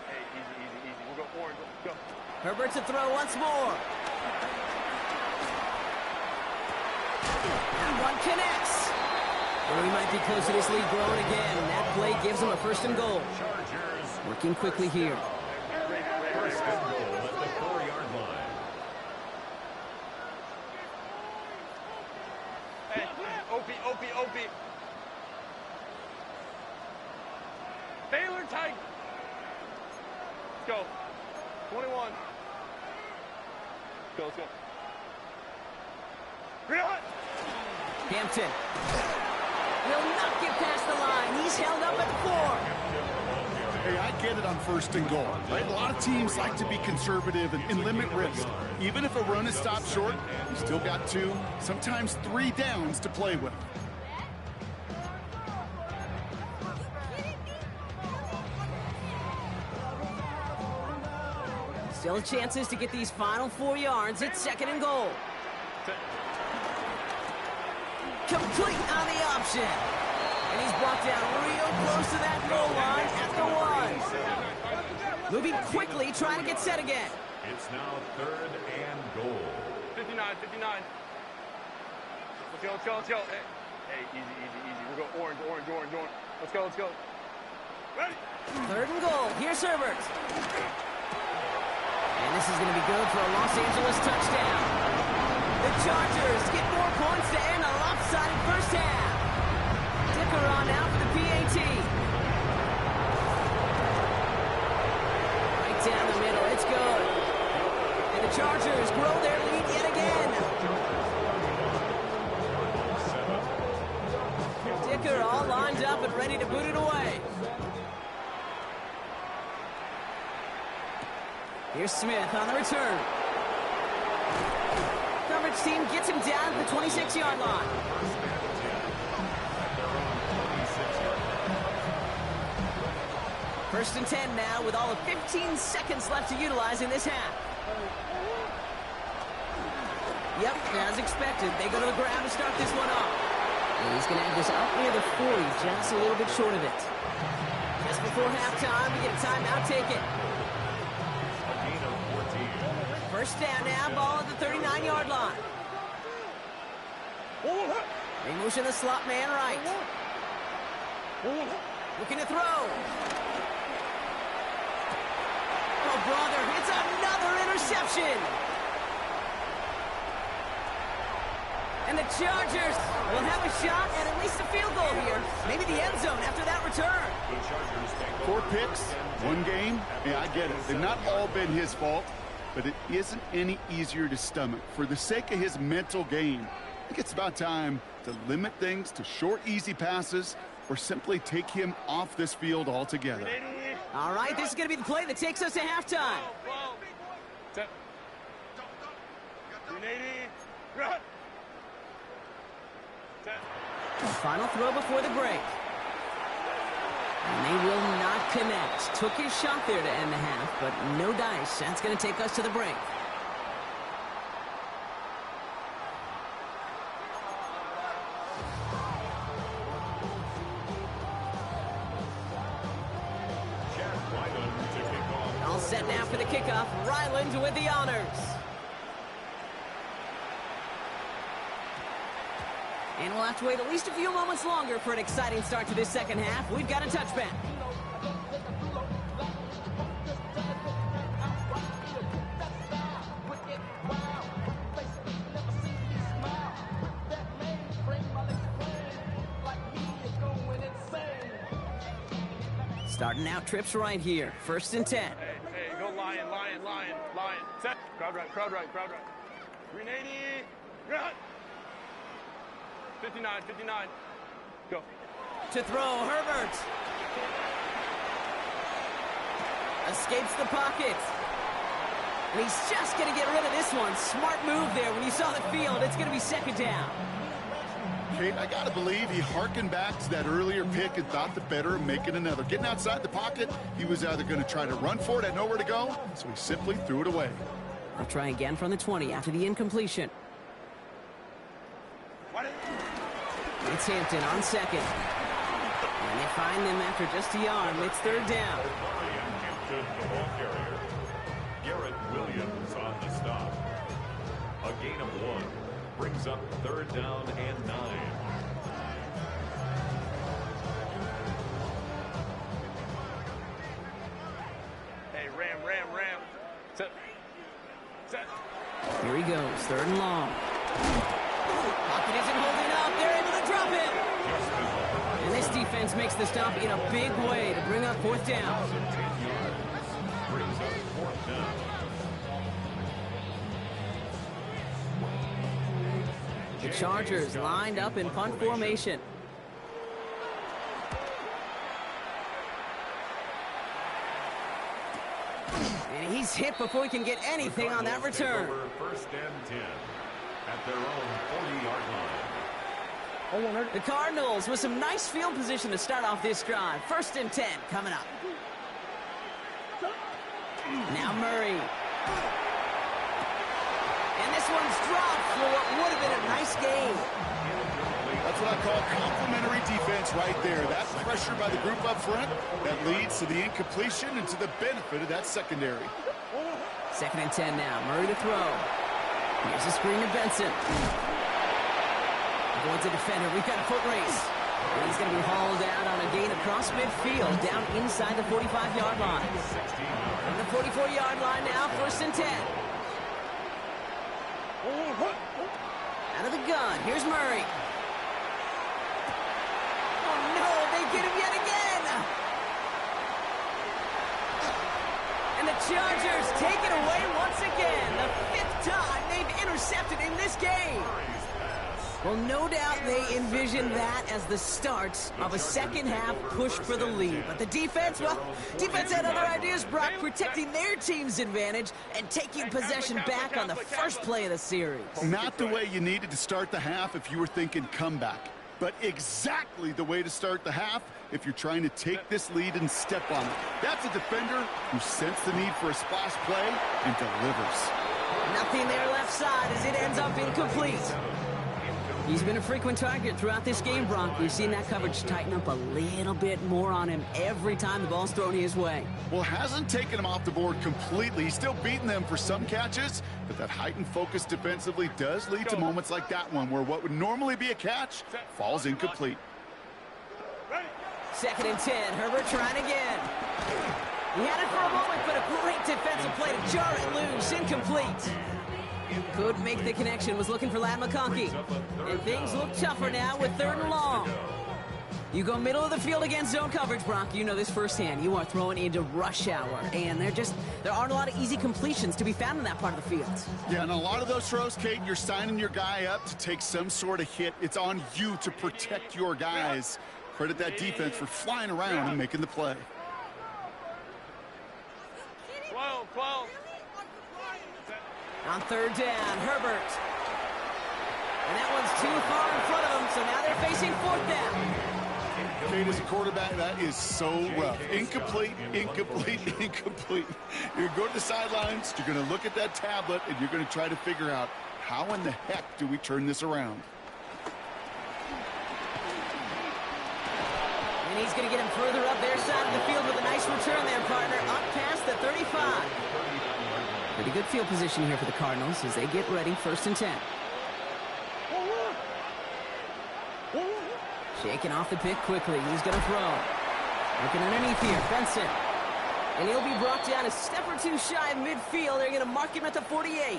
Hey, easy. We'll go orange. Go. Herbert to throw once more. That one connects. Well, he might be close to this lead growing again, and that play gives him a first and goal. Working quickly here. First and goal at the 4-yard line. Hey, Opie. go. 21. Let's go. Hampton will not get past the line. He's held up at the 4. Hey, I get it on 1st and goal, right? A lot of teams like to be conservative and limit risk. Even if a run is stopped short, you still got 2, sometimes 3 downs to play with. Still chances to get these final 4 yards. It's 2nd and goal. Complete on the option. And he's brought down real close to that goal line at the 1. Moving quickly, trying to get set again. It's now 3rd and goal. 59. Let's go. Hey, easy. We'll go orange. Let's go. Ready? 3rd and goal. Here's Herbert. And this is going to be good for a Los Angeles touchdown. The Chargers get more points to end a lopsided first half. Dicker on now for the PAT. Right down the middle. It's good. And the Chargers grow their lead yet again. Dicker all lined up and ready to boot it away. Here's Smith on the return. Coverage team gets him down at the 26-yard line. First and 10 now with all of 15 seconds left to utilize in this half. Yep, as expected, they go to the ground to start this one off. And he's going to have this up near the 40, just a little bit short of it. Just before halftime, we get a timeout taken. First down now, ball at the 39-yard line. They motion the slot man right. Looking to throw. Oh, brother, it's another interception. And the Chargers will have a shot at least a field goal here. Maybe the end zone after that return. 4 picks, 1 game. Yeah, I get it. They've not all been his fault. But it isn't any easier to stomach. For the sake of his mental game, I think it's about time to limit things to short, easy passes or simply take him off this field altogether. All right, this is going to be the play that takes us to halftime. Final throw before the break. And they will not connect. Took his shot there to end the half, but no dice. That's going to take us to the break. All set now for the kickoff. Ryland with the honors. And we'll have to wait at least a few moments longer for an exciting start to this second half. We've got a touchback. Starting out trips right here. 1st and 10. Hey, go lion. Set. Crowd right. 380. Run. 59. Go. To throw, Herbert. Escapes the pocket. And he's just going to get rid of this one. Smart move there. When you saw the field, it's going to be 2nd down. Kate, I got to believe he harkened back to that earlier pick and thought the better of making another. Getting outside the pocket, he was either going to try to run for it, had nowhere to go, so he simply threw it away. They'll try again from the 20 after the incompletion. It's Hampton on 2nd. And they find them after just a yard. It's 3rd down. Hampton, the ball carrier. Garrett Williams on the stop. A gain of 1 brings up 3rd down and 9. Hey, ram. Set. Here he goes, 3rd and long. Pocket isn't holding up. They're able to drop him. And this defense makes the stop in a big way to bring up 4th down. Brings up down. The Chargers lined up in punt formation. And he's hit before he can get anything on that return. First and 10 at their own 40-yard line. The Cardinals with some nice field position to start off this drive. First and 10 coming up. Now Murray. And this one's dropped for what would have been a nice game. That's what I call complimentary defense right there. That pressure by the group up front that leads to the incompletion and to the benefit of that secondary. Second and 10 now. Murray to throw. Here's a screen to Benson. Avoids a defender. We've got a foot race. And he's going to be hauled out on a gain across midfield, down inside the 45-yard line. From the 44-yard line now, first and 10. Out of the gun. Here's Murray. Oh, no, they get him yet again. And the Chargers take it away once again. The 5th time they've intercepted in this game. Well, no doubt they envisioned that as the start of a second-half push for the lead. But the defense, well, defense had other ideas, Brock, protecting their team's advantage and taking possession back on the first play of the series. Not the way you needed to start the half if you were thinking comeback, but exactly the way to start the half if you're trying to take this lead and step on it. That's a defender who sensed the need for a splash play and delivers. Nothing there left side as it ends up incomplete. He's been a frequent target throughout this game, Brock. We've seen that coverage tighten up a little bit more on him every time the ball's thrown his way. Well, hasn't taken him off the board completely. He's still beating them for some catches, but that heightened focus defensively does lead to moments like that one where what would normally be a catch falls incomplete. Second and 10. Herbert trying again. He had it for a moment, but a great defensive play to jar it loose. Incomplete. Couldn't make the connection, was looking for Ladd McConkey. And things look tougher now with 3rd and long. You go middle of the field against zone coverage, Brock. You know this firsthand. You are throwing into rush hour. And there aren't a lot of easy completions to be found in that part of the field. Yeah, and a lot of those throws, Kate, you're signing your guy up to take some sort of hit. It's on you to protect your guys. Credit that defense for flying around and making the play. 12. On 3rd down, Herbert. And that one's too far in front of them, so now they're facing 4th down. Kate, as a quarterback, that is so rough. Incomplete. You're going to go to the sidelines, you're going to look at that tablet, and you're going to try to figure out how in the heck do we turn this around. And he's going to get him further up their side of the field with a nice return there, partner, up past the 35. Pretty good field position here for the Cardinals as they get ready, 1st and 10. Shaking off the pick quickly. He's going to throw. Looking underneath here, Benson. And he'll be brought down a step or two shy of midfield. They're going to mark him at the 48.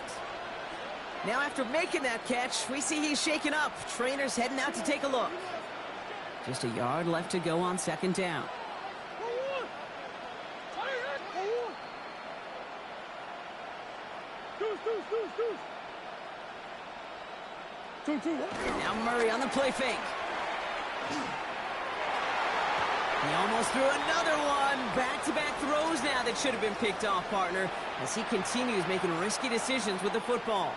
Now after making that catch, we see he's shaken up. Trainer's heading out to take a look. Just a yard left to go on 2nd down. Now Murray on the play fake. He almost threw another one. Back-to-back throws now that should have been picked off, partner, as he continues making risky decisions with the football.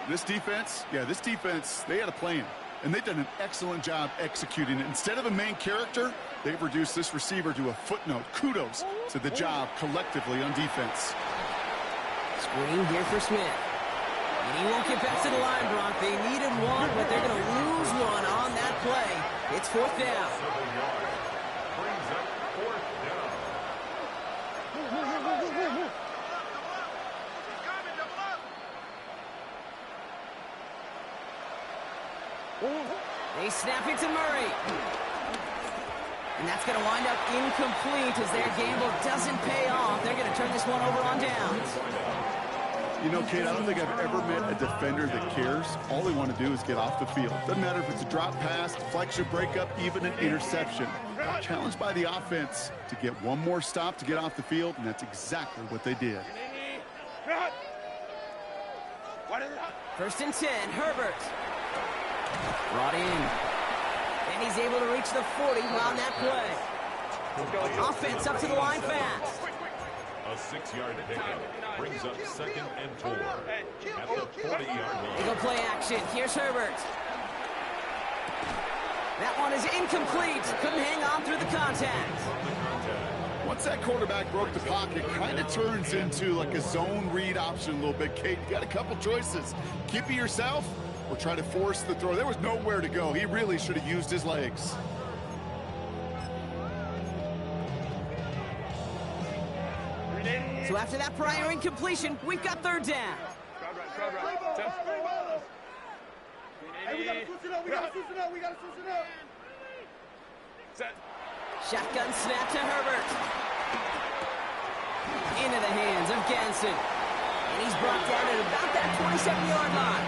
This defense, they had a plan, and they've done an excellent job executing it. Instead of a main character, they've reduced this receiver to a footnote. Kudos to the job collectively on defense. Screen here for Smith. And he won't get back to the line, Brock. They needed one, but they're going to lose one on that play. It's 4th down. Brings up 4th down. They snap it to Murray. And that's going to wind up incomplete as their gamble doesn't pay off. They're going to turn this one over on downs. You know, Kate, I don't think I've ever met a defender that cares. All they want to do is get off the field. Doesn't matter if it's a drop pass, deflection, breakup, even an interception. challenged by the offense to get one more stop to get off the field, and that's exactly what they did. First and 10, Herbert. Brought in. And he's able to reach the 40 on that play. Offense up to the line fast. A 6-yard pickup brings up 2nd and 4 at the 40-yard line. Eagle play action. Here's Herbert. That one is incomplete. Couldn't hang on through the contact. Once that quarterback broke the pocket, kind of turns into like a zone read option a little bit. Kate, you got a couple choices. Keep it yourself or try to force the throw. There was nowhere to go. He really should have used his legs. So after that prior incompletion, we've got 3rd down. Hey, we gotta switch it up. We gotta switch it up. Set. Shotgun snap to Herbert. Into the hands of Ganson. And he's brought down at about that 27-yard line.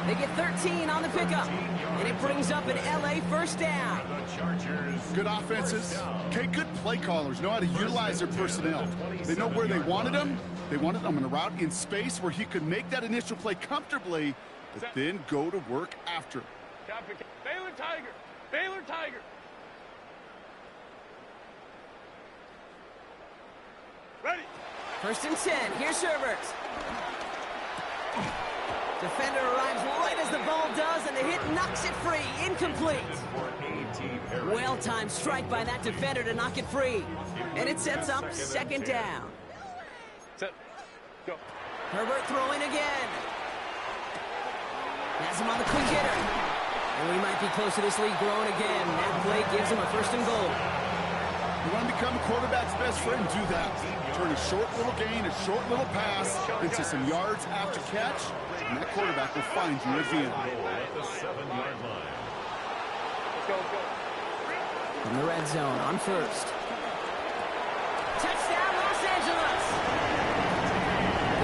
They get 13 on the pickup. And it brings up an LA 1st down. Good offenses. Okay, good play callers know how to utilize their personnel. They know where they wanted them. They wanted them in a route in space where he could make that initial play comfortably, but then go to work after. Baylor Tiger. Baylor Tiger. Ready. 1st and 10. Here's Herbert. Defender arrives right as the ball does, and the hit knocks it free. Incomplete. Well-timed strike by that defender to knock it free. And it sets up 2nd down. Set. Go. Herbert throwing again. Has him on the quick hitter. And we might be close to this lead growing again. That play gives him a 1st and goal. You want to become a quarterback's best friend, do that. Turn a short little gain, a short little pass into some yards after catch, and that quarterback will find you again. At the 7-yard line. Let's go. From the red zone on 1st. Touchdown, Los Angeles!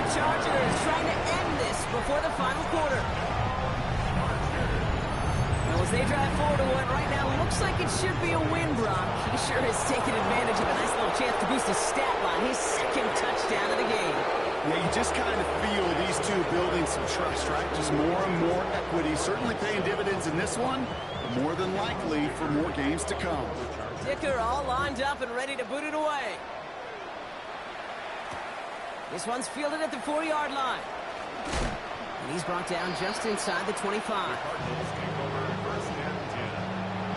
The Chargers trying to end this before the final quarter. Well, as they drive forward to what right now looks like it should be a win, Brock. He sure has taken advantage of a nice little chance to boost his stat line. His 2nd touchdown of the game. Yeah, you just kind of feel these two building some trust, right? Just more and more equity. Certainly paying dividends in this one, but more than likely for more games to come. Dicker all lined up and ready to boot it away. This one's fielded at the 4-yard line. And he's brought down just inside the 25. Cardinals take over 1st and 10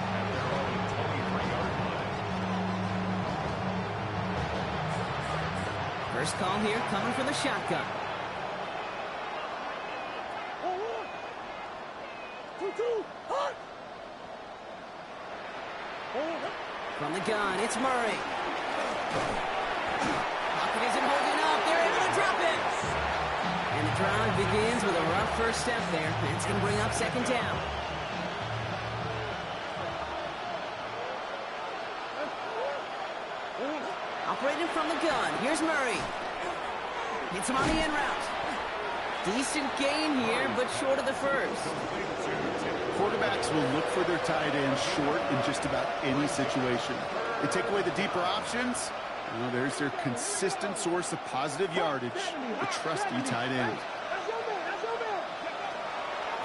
at their own 23-yard line. First call here coming from the shotgun. 2-2. Hot. From the gun, it's Murray. Pocket isn't holding up. They're able to drop it. And the drive begins with a rough first step there. It's going to bring up 2nd down. Operating from the gun. Here's Murray. Hits him on the in route. Decent gain here, but short of the 1st. Quarterbacks will look for their tight end short in just about any situation. They take away the deeper options. Well, there's their consistent source of positive yardage, the trusty tight end.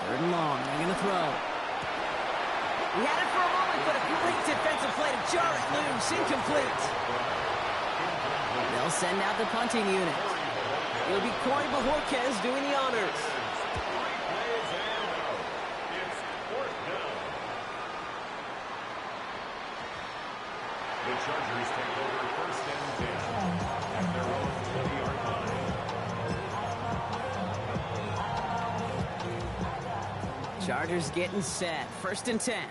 3rd and long. They're going to throw. He had it for a moment, but a great defensive play to jar it loose. Incomplete. They'll send out the punting unit. It'll be Corey Bajorquez doing the honors. The Chargers take over 1st and 10 at their own 20-yard line. Chargers getting set. 1st and 10.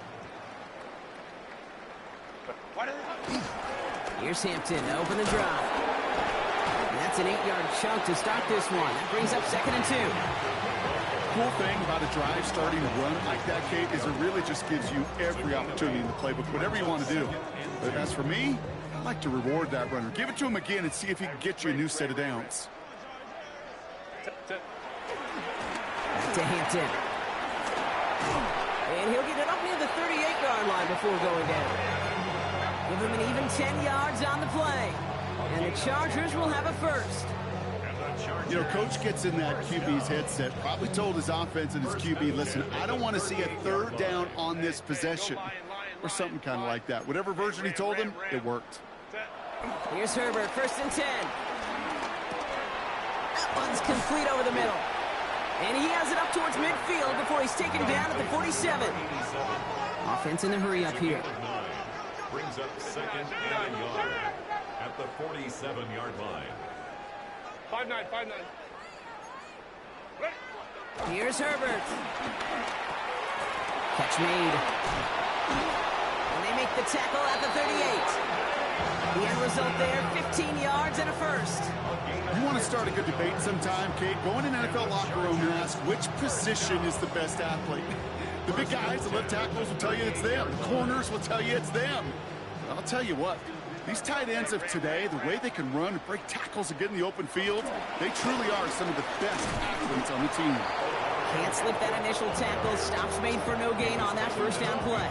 Here's Hampton to open the drive. And that's an 8-yard chunk to start this one. That brings up 2nd and 2. Cool thing about a drive starting run like that, Kate, is it really just gives you every opportunity in the playbook, whatever you want to do. But as for me, I like to reward that runner. Give it to him again and see if he can get you a new set of downs. Back to Hampton. And he'll get it up near the 38-yard line before going down. Give them an even 10 yards on the play. And the Chargers will have a first. You know, Coach gets in that QB's headset, probably told his offense and his QB, listen, I don't want to see a third down on this possession. Or something kind of like that. Whatever version he told him, it worked. Here's Herbert, 1st and 10. That one's complete over the middle. And he has it up towards midfield before he's taken down at the 47. Offense in the hurry up here. Brings up 2nd and a yard at the 47-yard line. 5-9, 5-9. Here's Herbert. Catch made. And they make the tackle at the 38. The end result there, 15 yards and a first. You want to start a good debate sometime, Kate? Go in an NFL locker room and ask which position is the best athlete. The big guys, the left tackles will tell you it's them. The corners will tell you it's them. But I'll tell you what, these tight ends of today, the way they can run and break tackles and get in the open field, they truly are some of the best athletes on the team. Can't slip that initial tackle. Stops made for no gain on that first down play.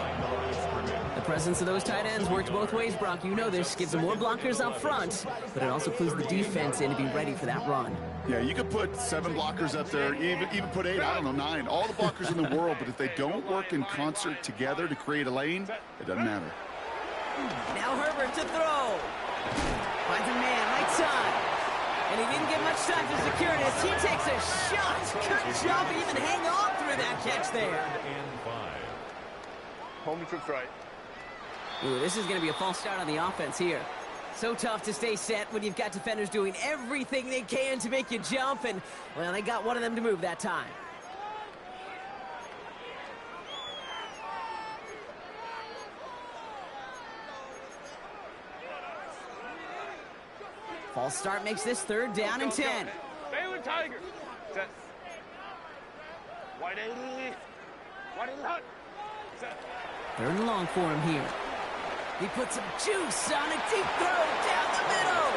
The presence of those tight ends works both ways, Brock. You know this. Gives them more blockers up front, but it also clues the defense in to be ready for that run. Yeah, you could put 7 blockers up there, even put 8, I don't know, 9. All the blockers in the world, but if they don't work in concert together to create a lane, it doesn't matter. Now Herbert to throw. Finds a man, right side. And he didn't get much time to secure this. He takes a shot. Good job to even hang on through that catch there. Home trips right. Ooh, this is going to be a false start on the offense here. So tough to stay set when you've got defenders doing everything they can to make you jump. And, well, they got one of them to move that time. False start makes this 3rd down and 10. Baylor Tiger. Set. White 80. White 80. Set. 3rd and long for him here. He puts some juice on a deep throw down the middle.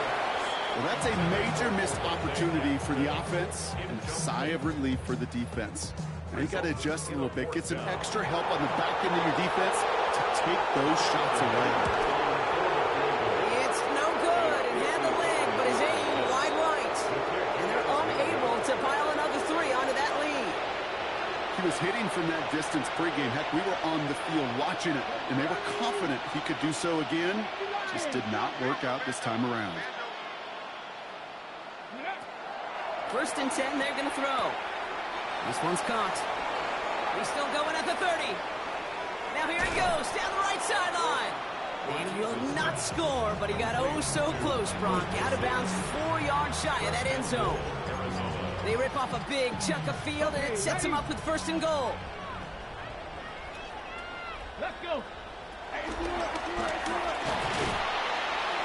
Well, that's a major missed opportunity for the offense and a sigh of relief for the defense. Now you got to adjust a little bit, get some extra help on the back end of your defense to take those shots away. It's no good. It had the leg, but his aim wide right. And they're unable to pile another 3 onto that lead. He was hitting from that distance pregame. Heck, we were on the field watching it, and they were confident he could do so again. Just did not work out this time around. 1st and 10, they're going to throw. This one's caught. He's still going at the 30. Now here he goes, down the right sideline. And he will not score, but he got oh so close, Brock. Out of bounds, 4 yards shy of that end zone. They rip off a big chunk of field, and it sets him up with 1st and goal. Let's go.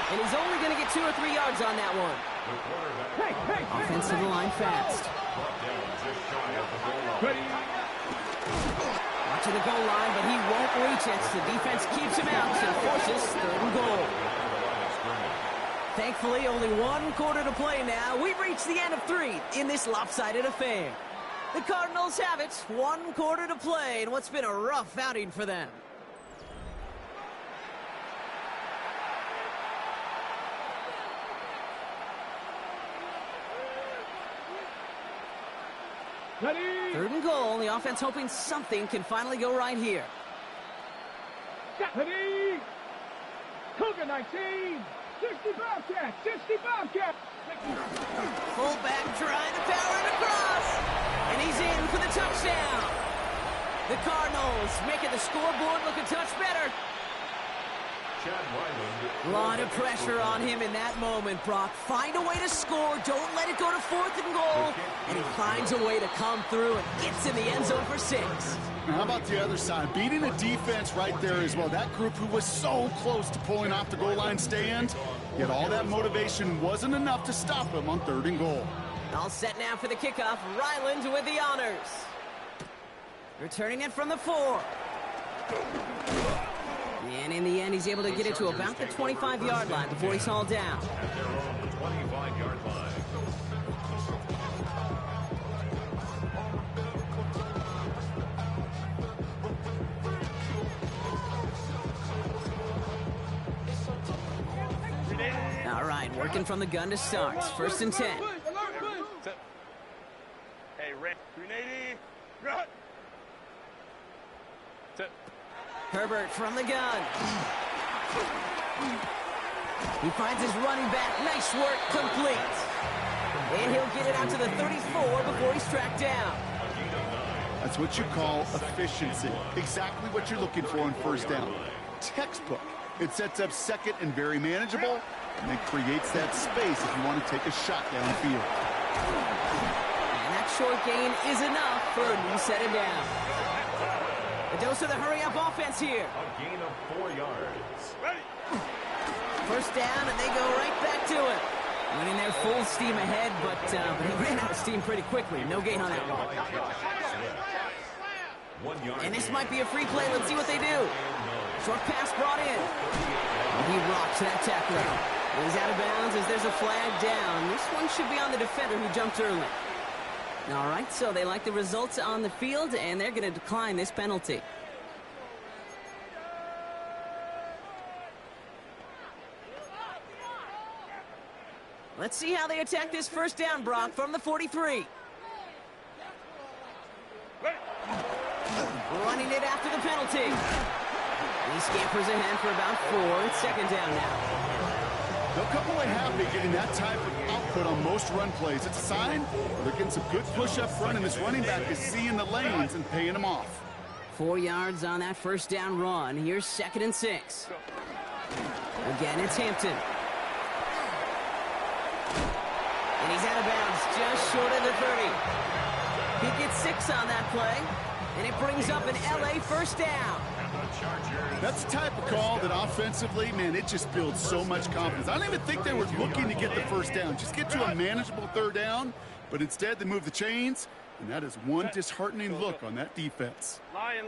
And he's only going to get 2 or 3 yards on that one. Offensive line fast. Watching the goal line, but he won't reach it. The defense keeps him out and forces 3rd and goal. Thankfully, only 1 quarter to play now. We've reached the end of 3 in this lopsided affair. The Cardinals have it. 1 quarter to play in what's been a rough outing for them. Ready. 3rd and goal. The offense hoping something can finally go right here. Ready. Cougar 19. 60 Bobcat. 60 Bobcat. Fullback trying to power it across. And he's in for the touchdown. The Cardinals making the scoreboard look a touch better. A lot of pressure on him in that moment, Brock. Find a way to score. Don't let it go to 4th and goal. And he finds a way to come through and gets in the end zone for 6. Now, how about the other side? Beating a defense right there as well. That group who was so close to pulling off the goal line stand, yet all that motivation wasn't enough to stop him on 3rd and goal. All set now for the kickoff. Ryland with the honors. Returning it from the 4. And in the end, he's able to get it to about the 25-yard line before he's hauled down. At their own 25-yard line. right, working from the gun to start. 1st and 10. Hey, Ray. 380. Run. Herbert from the gun. He finds his running back. Nice work, complete. And he'll get it out to the 34 before he's tracked down. That's what you call efficiency. Exactly what you're looking for on 1st down. Textbook. It sets up 2nd and very manageable, and it creates that space if you want to take a shot downfield. And that short gain is enough for a new set of down. A dose of the hurry-up offense here. A gain of 4 yards. Ready. 1st down, and they go right back to it. Running their full steam ahead, but he ran out of steam pretty quickly. No gain on that one. And this might be a free play. Let's see what they do. Short pass brought in. He rocks that tackler. He's out of bounds as there's a flag down. This one should be on the defender who jumped early. All right, so they like the results on the field, and they're going to decline this penalty. Let's see how they attack this 1st down, Brock, from the 43. Running it after the penalty. He scampers ahead for about 4. It's 2nd down now. They'll come away happy getting that type of output on most run plays. It's a sign they're getting some good push up front, and this running back is seeing the lanes and paying them off. 4 yards on that 1st down run. Here's 2nd and 6. Again, it's Hampton. And he's out of bounds, just short of the 30. He gets 6 on that play, and it brings up an LA 1st down. That's the type of call that offensively, man, it just builds so much confidence. I don't even think they were looking to get the 1st down. Just get to a manageable 3rd down, but instead they move the chains, and that is one disheartening look on that defense. Lion.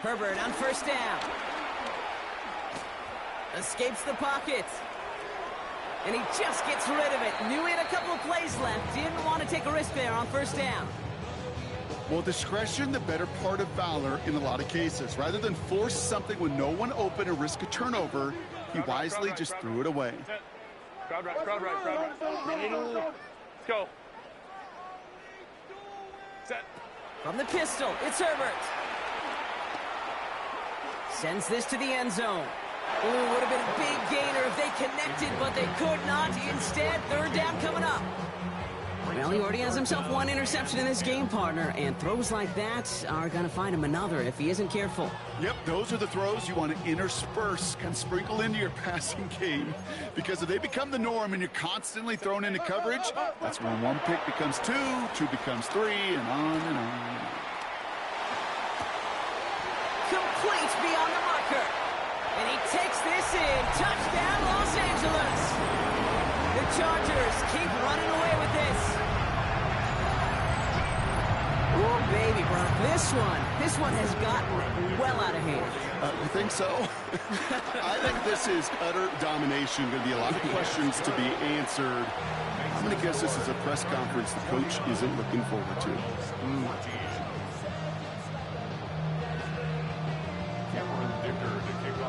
Herbert on 1st down. Escapes the pocket. And he just gets rid of it. Knew he had a couple of plays left. Didn't want to take a risk there on 1st down. Well, discretion, the better part of valor in a lot of cases. Rather than force something with no one open or risk a turnover, he wisely just threw it away. Crowd right. Let's go. Set. From the pistol, it's Herbert. Sends this to the end zone. Ooh, would have been a big gainer if they connected, but they could not. Instead, 3rd down coming up. Well, he already has himself 1 interception in this game, partner, and throws like that are going to find him another if he isn't careful. Yep, those are the throws you want to intersperse, kind of sprinkle into your passing game, because if they become the norm and you're constantly thrown into coverage, that's when 1 pick becomes 2, 2 becomes 3, and on and on. Complete beyond the marker. And he takes this in. Touchdown, Los Angeles. The Chargers keep running away with this. Oh, baby, Brock. This one has gotten well out of hand. You think so? I think this is utter domination. Going to be a lot of questions to be answered. I'm going to guess this is a press conference the coach isn't looking forward to.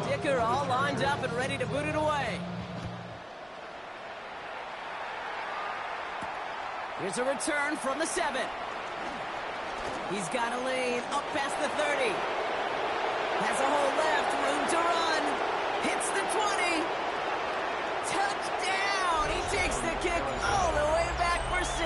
Dicker all lined up and ready to boot it away. Here's a return from the 7. He's got a lane up past the 30. Has a hole left, room to run. Hits the 20. Touchdown! He takes the kick all the way back for 6.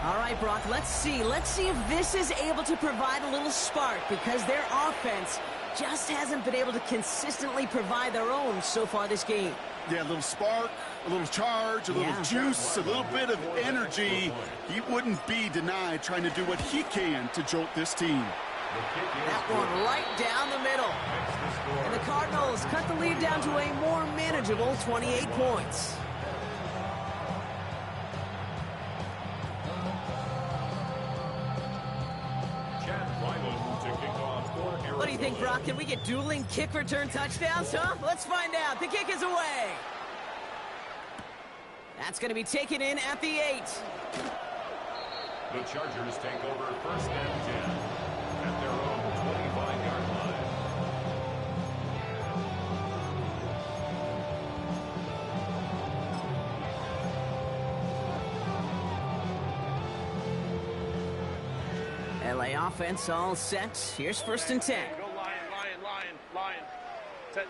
All right, Brock, let's see if this is able to provide a little spark, because their offense just hasn't been able to consistently provide their own so far this game. Yeah, a little spark, a little charge, a little juice, a little bit of energy. He wouldn't be denied trying to do what he can to jolt this team. That one right down the middle. And the Cardinals cut the lead down to a more manageable 28 points. What do you think, Brock? Can we get dueling kick return touchdowns, huh? Let's find out. The kick is away. That's going to be taken in at the 8. The Chargers take over 1st and 10 at their own 25-yard LA offense all set. Here's 1st and 10. Go Lion. Set.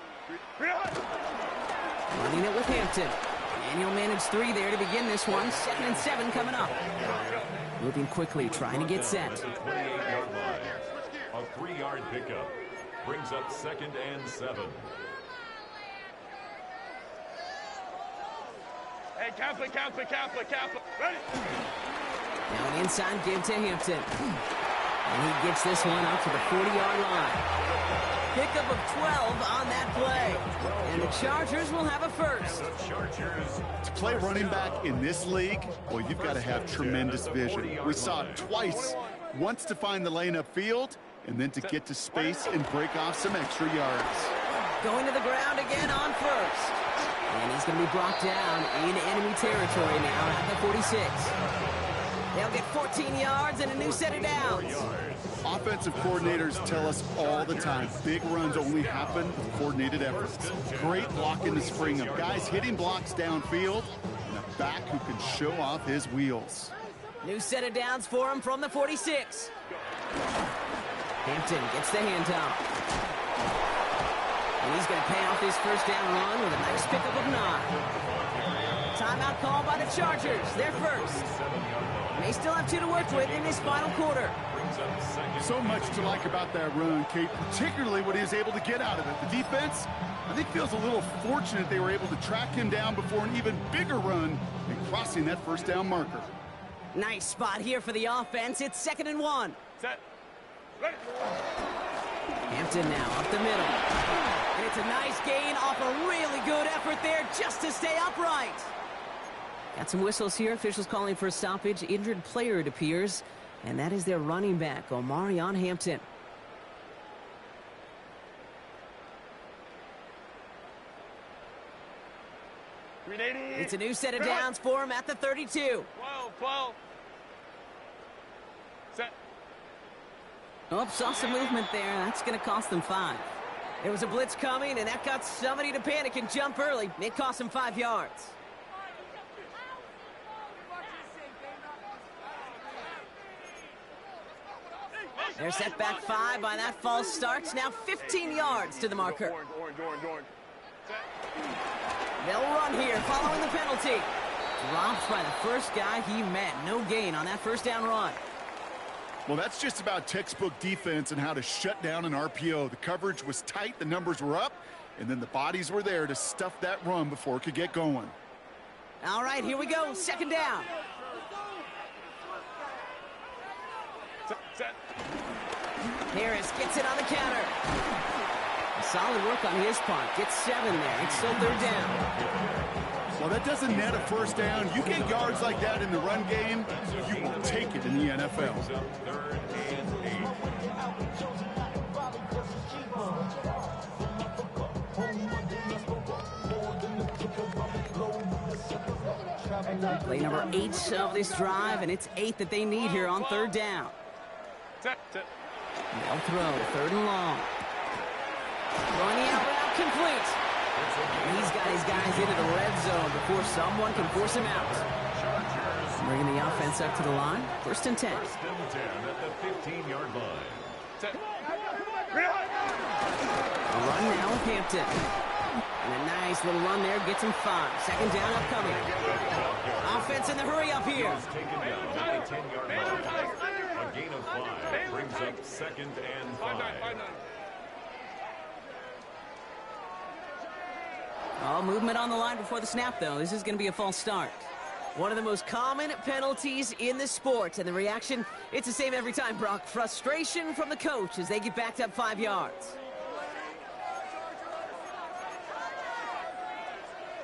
Running it with Hampton. And he'll manage 3 there to begin this one. 2nd and 7 coming up. Moving quickly, trying to get set. 28-yard line. A 3-yard pickup brings up 2nd and 7. Hey, Kaplan. Ready? Now an inside give to Hampton. And he gets this one up to the 40-yard line. Pickup of 12 on that play. And the Chargers will have a first. To play running back in this league, well, you've got to have tremendous vision. We saw it twice. Once to find the lane upfield, and then to get to space and break off some extra yards. Going to the ground again on first. And he's going to be brought down in enemy territory now at the 46. They'll get 14 yards and a new set of downs. Offensive coordinators tell us all the time, big runs only happen with coordinated efforts. Great block in the spring of guys hitting blocks downfield and a back who can show off his wheels. New set of downs for him from the 46. Hampton gets the handoff. And he's going to pay off his first down run with a nice pickup of 9. Timeout called by the Chargers. They're first. They still have 2 to work with in this final quarter. So much to like about that run, Kate, particularly what he was able to get out of it. The defense, I think, feels a little fortunate they were able to track him down before an even bigger run and crossing that first down marker. Nice spot here for the offense. It's 2nd and 1. Set. Ready. Hampton now up the middle. And it's a nice gain off a really good effort there just to stay upright. Got some whistles here. Officials calling for a stoppage. Injured player, it appears. And that is their running back, Omarion Hampton. It's a new set of downs for him at the 32. 12. Set. Oh, saw some movement there. That's going to cost them 5. There was a blitz coming, and that got somebody to panic and jump early. It cost them 5 yards. They're set back 5 by that false start. Now 15 yards to the marker. Orange. They'll run here following the penalty. Dropped by the first guy he met. No gain on that first down run. Well, that's just about textbook defense and how to shut down an RPO. The coverage was tight, the numbers were up, and then the bodies were there to stuff that run before it could get going. All right, here we go. 2nd down. Set. Harris gets it on the counter. Solid work on his part. Gets 7 there. It's still 3rd down. Well, that doesn't net a first down. You get yards like that in the run game, you will take it in the NFL. 3rd and 8. Play number 8 of this drive, and it's 8 that they need here on 3rd down. Set. They'll throw 3rd and long. Throwing the out route complete. And he's got his guys into the red zone before someone can force him out. Bringing the offense up to the line. 1st and 10. 1st and 10 at the 15-yard line. Set. A run now with Hampton. And a nice little run there gets him 5. 2nd down upcoming. Offense in the hurry up here. Taken down at the 10-yard line. A gain of 5 brings up 2nd and 5. Oh, movement on the line before the snap, though. This is going to be a false start. One of the most common penalties in the sport, and the reaction, it's the same every time, Brock. Frustration from the coach as they get backed up 5 yards.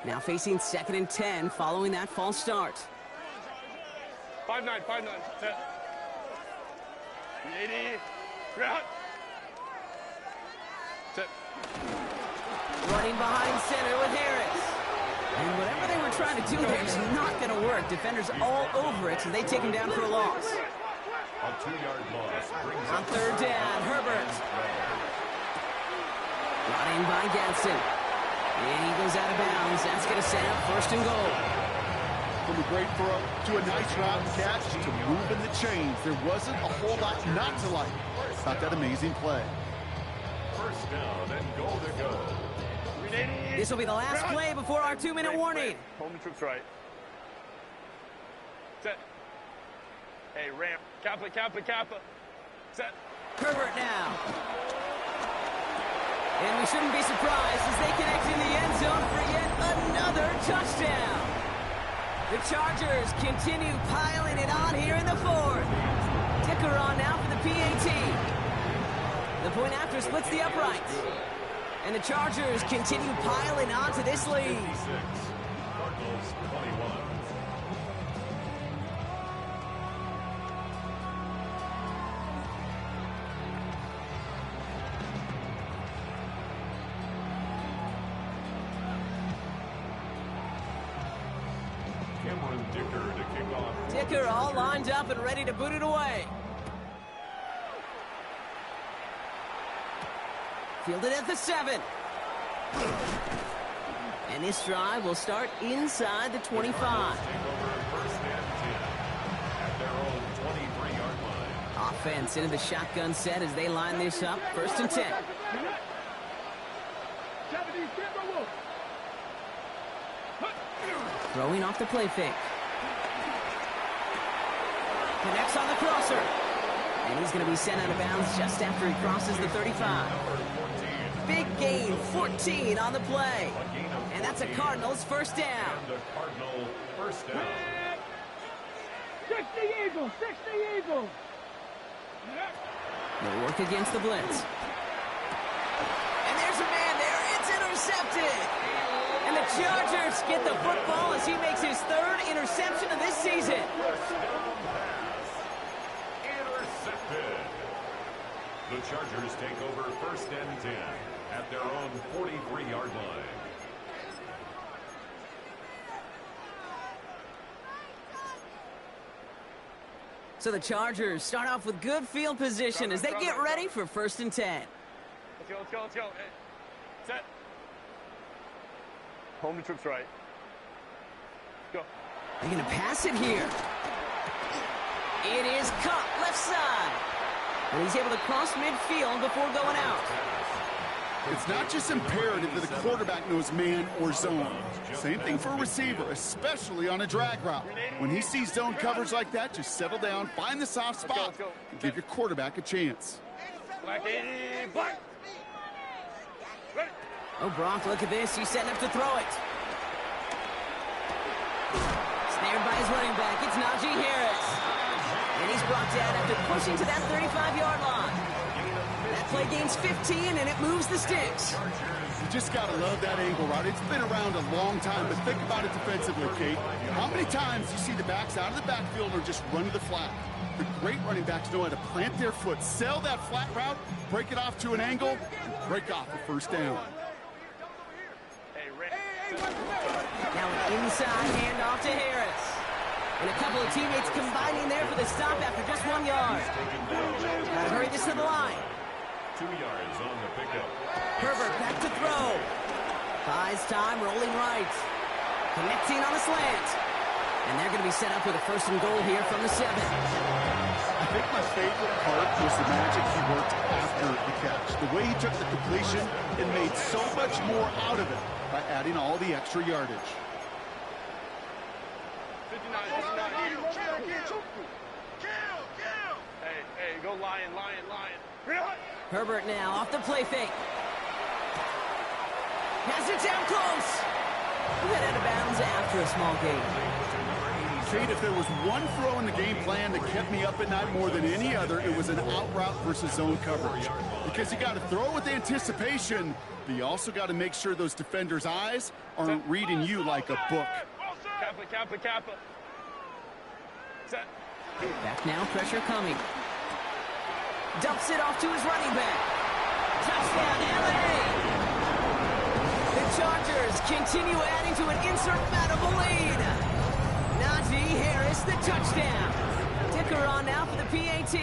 Now facing 2nd and 10 following that false start. 5-9. Set. 80. Route. Set. Running behind center with Harris. And whatever they were trying to do there is not going to work. Defenders all over it, so they take him down for a loss. A 2-yard loss brings on 3rd down, Herbert. Brought in by Gadsden. And he goes out of bounds. That's going to set up 1st and goal. From a great throw to a nice route and catch to moving the chains. There wasn't a whole lot not to like about that amazing play. First down and goal to go. This will be the last play before our 2-minute warning. Home the troops right. Set. Hey, ramp. Kappa, Kappa, Kappa. Set. Herbert now. And we shouldn't be surprised as they connect in the end zone for yet another touchdown. The Chargers continue piling it on here in the fourth. Dicker on now for the PAT. The point after splits the uprights. And the Chargers continue piling on to this lead. Cardinals 21. Cameron Dicker to kick off. Dicker all lined up and ready to boot it away. Fielded at the 7. And this drive will start inside the 25. Take over first and 10 at their own 23-yard line. Offense into the shotgun set as they line this up. First and 10. Throwing off the play fake. Connects on the crosser. And he's going to be sent out of bounds just after he crosses the 35. Big gain, 14 on the play. And that's a Cardinals first down. And a Cardinal first down. 60 Eagles, 60 Eagles. They work against the blitz. And there's a man there. It's intercepted. And the Chargers get the football as he makes his third interception of this season. Intercepted. The Chargers take over first and 10 at their own 43-yard line. So the Chargers start off with good field position as they get ready for first and 10. Let's go, let's go, let's go. Hey. Set. Home the troops right. Go. They're going to pass it here. It is caught left side. And he's able to cross midfield before going out. It's not just imperative that a quarterback knows man or zone. Same thing for a receiver, especially on a drag route. When he sees zone coverage like that, just settle down, find the soft spot, and give your quarterback a chance. Black 80, black. Ready. Oh, Brock, look at this. He's setting up to throw it. Snared by his running back. It's Najee Harris. And he's brought down after pushing to that 35-yard line. That play gains 15, and it moves the sticks. You just got to love that angle route. It's been around a long time, but think about it defensively, Kate. How many times you see the backs out of the backfield or just run to the flat? The great running backs know how to plant their foot, sell that flat route, break it off to an angle, and break off a first down. Now an inside handoff to Harris. And a couple of teammates combining there for the stop after just 1 yard. Gotta hurry this to the line. 2 yards on the pickup. Herbert back to throw. Buys time, rolling right. Connecting on a slant. And they're going to be set up with a first and goal here from the 7. I think my favorite part was the magic he worked after the catch. The way he took the completion and made so much more out of it by adding all the extra yardage. 59. Hey, go lion. Herbert now off the play fake. Has it down close. Head out of bounds after a small gain. Kate, if there was one throw in the game plan that kept me up at night more than any other, it was an out route versus zone coverage. Because you got to throw with anticipation, but you also got to make sure those defenders' eyes aren't reading you like a book. Kappa. Set. Back now, pressure coming. Dumps it off to his running back. Touchdown, LA! The Chargers continue adding to an insurmountable lead. Najee Harris, the touchdown. Dicker on now for the PAT.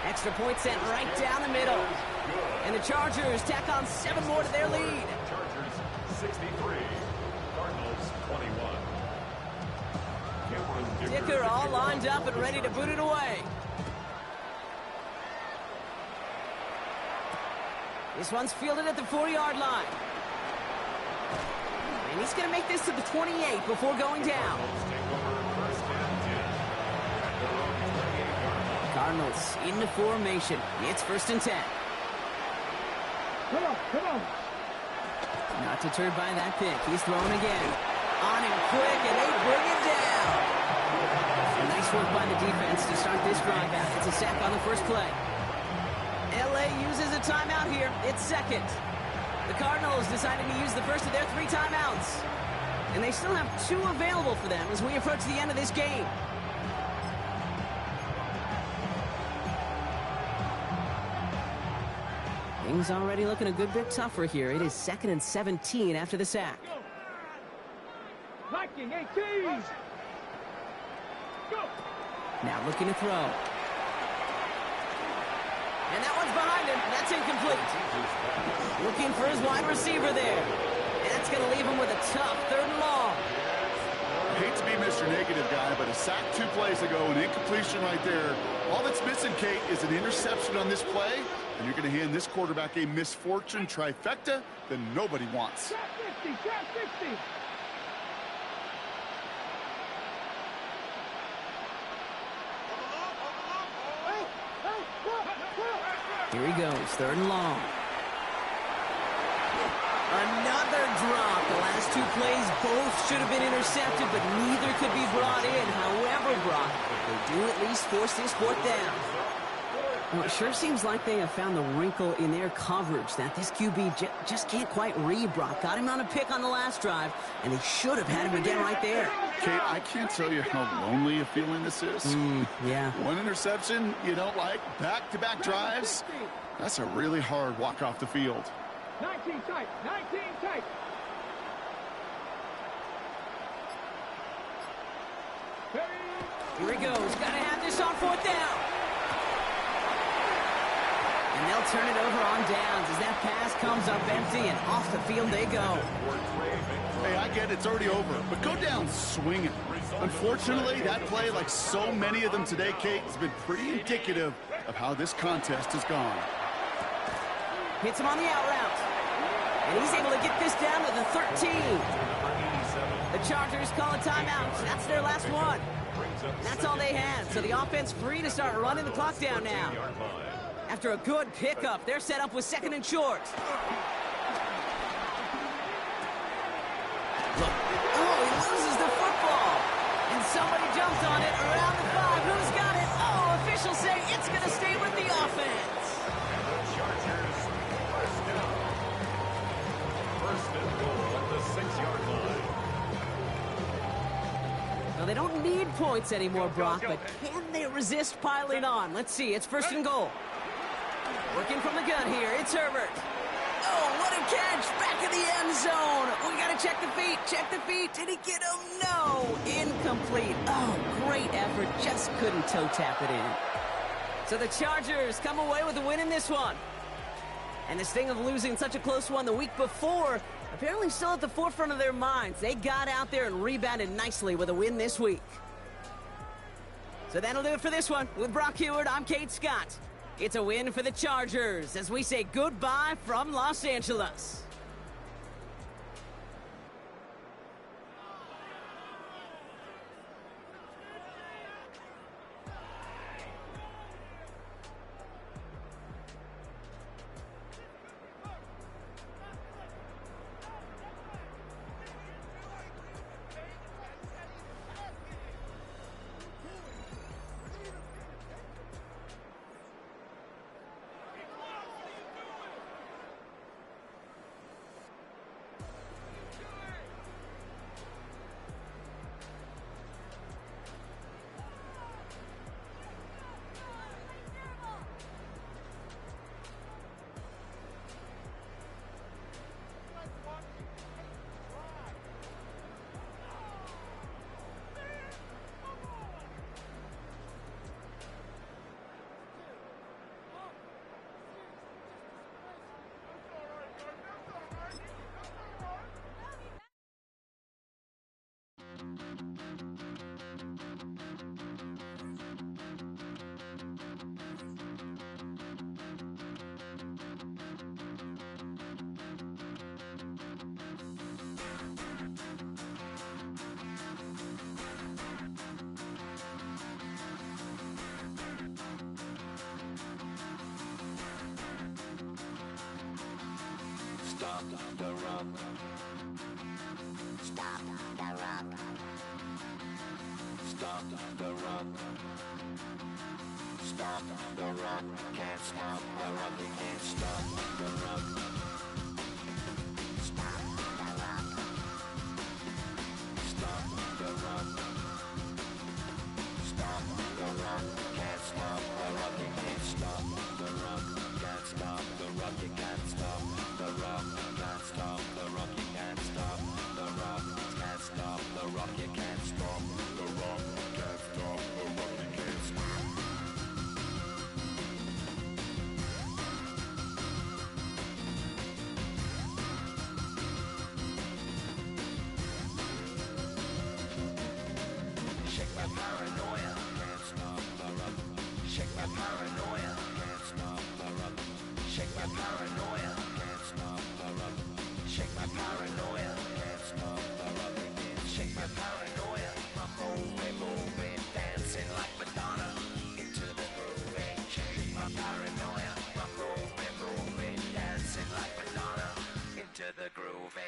Extra point sent right down the middle. And the Chargers tack on 7 more to their lead. Chargers 63, Cardinals 21. Dicker all lined up and ready to boot it away. This one's fielded at the 4-yard line. And he's going to make this to the 28 before going down. Cardinals in the formation. It's 1st and 10. Come on. Not deterred by that pick. He's thrown again. On him quick, and they bring it down. Nice work by the defense to start this drive out. It's a sack on the first play. LA uses a timeout here. It's second. The Cardinals deciding to use the first of their 3 timeouts. And they still have 2 available for them as we approach the end of this game. Things already looking a good bit tougher here. It is 2nd and 17 after the sack. Viking 18. Go. Now looking to throw. And that one's behind him. That's incomplete. Looking for his wide receiver there. And that's going to leave him with a tough 3rd and long. I hate to be Mr. Negative guy, but a sack 2 plays ago, an incompletion right there. All that's missing, Kate, is an interception on this play, and you're going to hand this quarterback a misfortune trifecta that nobody wants. Trap 50, trap 50. Here he goes, 3rd and long. Another drop. The last 2 plays both should have been intercepted, but neither could be brought in. However, Brock, they do at least force this 4th down. Well, it sure seems like they have found the wrinkle in their coverage that this QB just can't quite read, Brock. Got him on a pick on the last drive, and they should have had him again right there. Kate, I can't tell you how lonely a feeling this is. Yeah. 1 interception you don't like, back-to-back drives. That's a really hard walk off the field. 19 tight, 19 tight. Here he goes. Got to have this on 4th down. And they'll turn it over on downs as that pass comes up empty, and off the field they go. Hey, I get it's already over, but go down swinging. Unfortunately, that play, like so many of them today, Kate, has been pretty indicative of how this contest has gone. Hits him on the out route. And he's able to get this down to the 13. The Chargers call a timeout. That's their last one. That's all they had. So the offense free to start running the clock down now. After a good pickup, they're set up with 2nd and short. Oh, he loses the football. And somebody jumped on it around the 5. Who's got it? Oh, officials say it's going to stay with the offense. Well, they don't need points anymore, Brock, but can they resist piling on? Let's see. It's 1st and goal. Working from the gun here. It's Herbert. Oh, what a catch. Back in the end zone. We got to check the feet. Check the feet. Did he get him? No. Incomplete. Oh, great effort. Just couldn't toe tap it in. So the Chargers come away with a win in this one. And the sting of losing such a close one the week before apparently still at the forefront of their minds. They got out there and rebounded nicely with a win this week. So that'll do it for this one. With Brock Huard, I'm Kate Scott. It's a win for the Chargers as we say goodbye from Los Angeles. Stop the rock. Stop the rock. Stop the rock. Stop the rock. Can't stop the rock. You can't stop the rock. Stop the rock. Stop the rock. Stop the rock. Can't stop the rock. You can't stop the rock. Can't stop the rock. You can't stop the rock. Can't stop the rock. You can't stop the rock. Can't stop the rock. You can't stop the rock. Can't stop the rock. You can't stop. Shake my paranoia. Can't stop the rock. Shake my paranoia. Can't stop the rock. Shake my paranoia. Can't stop the rock. Shake my paranoia. Can't stop the rock. Shake my paranoia. I'm moving, dancing like Madonna into the groove. Shake my paranoia. I'm moving, dancing like Madonna into the groove.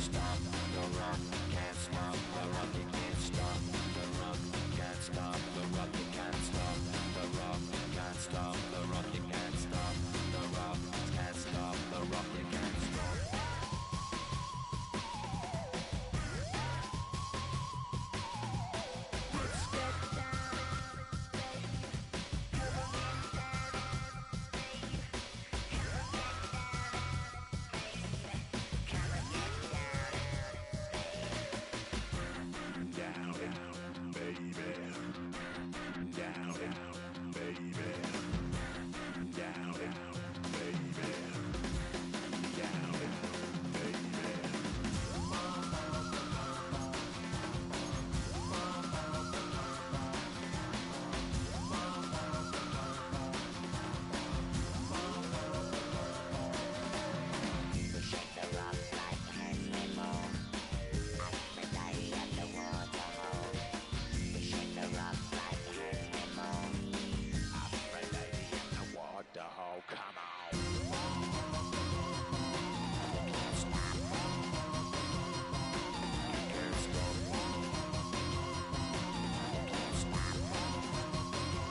Stop the rock, can't stop the rock, you can't stop the rock, can't stop the rock, you can't stop the rock, can't stop the rock, you can't stop the rock, can't stop the rock, you can't stop. Down, down, baby. Down, down, baby. Down, down, baby. Down, down, baby. Shake the rock like Henry Moore. Aphrodite at the waterhole. Shake the rock like Henry Moore. Aphrodite at the waterhole. Come on. You can't stop. You can't stop. You can't stop.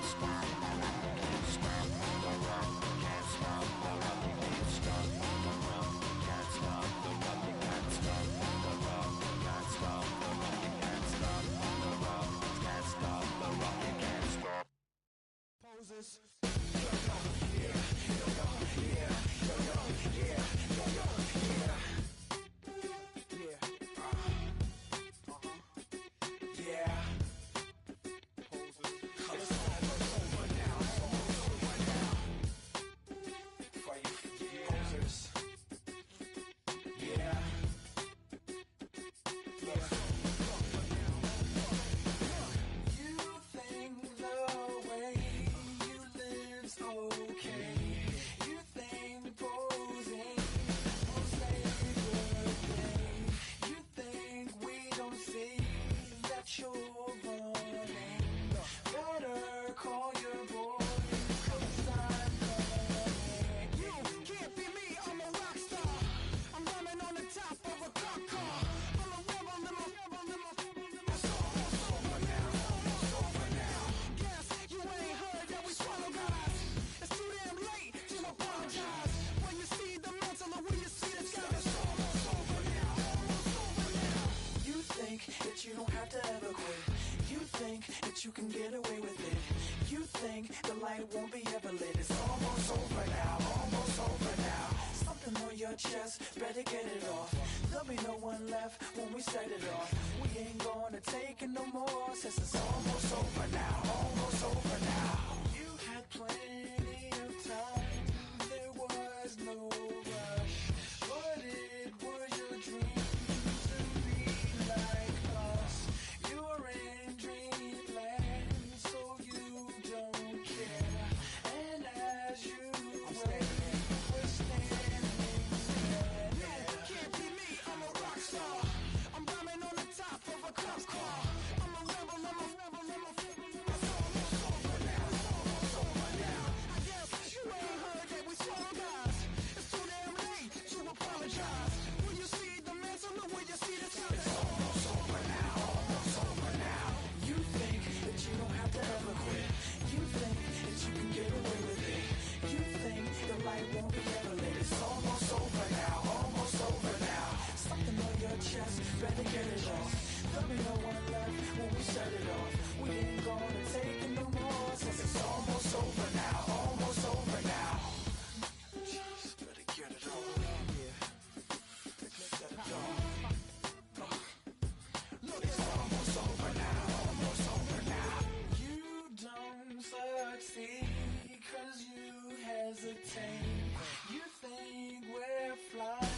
Stop the rock. You can't stop the rock. Can't stop the rock. You can't stop the rock. Can't stop the rock. You can't stop the rock. Can't stop the rock. You can't stop the rock. Can't stop the rock. You can't stop. Poses. You don't have to ever quit. You think that you can get away with it. You think the light won't be ever lit. It's almost over now, almost over now. Something on your chest, better get it off. There'll be no one left when we set it off. We ain't gonna take it no more, since it's almost over now, almost over now. You had plenty of time, there was no rush. But it was your dream to be like us. You're in dreamland, so you don't care. And as you wait, we're standing there. No, can't be me, I'm a rock star. handle it. It's almost over now, almost over now. Something on your chest, better get it off. There'll be no one left when we shut it off. We ain't gonna take it no more, since it's almost over now, almost over now. Just better get it off. Yeah. Set it off. Look, it's almost over now, almost over now. You don't succeed 'cause you hesitate. You think we're flying.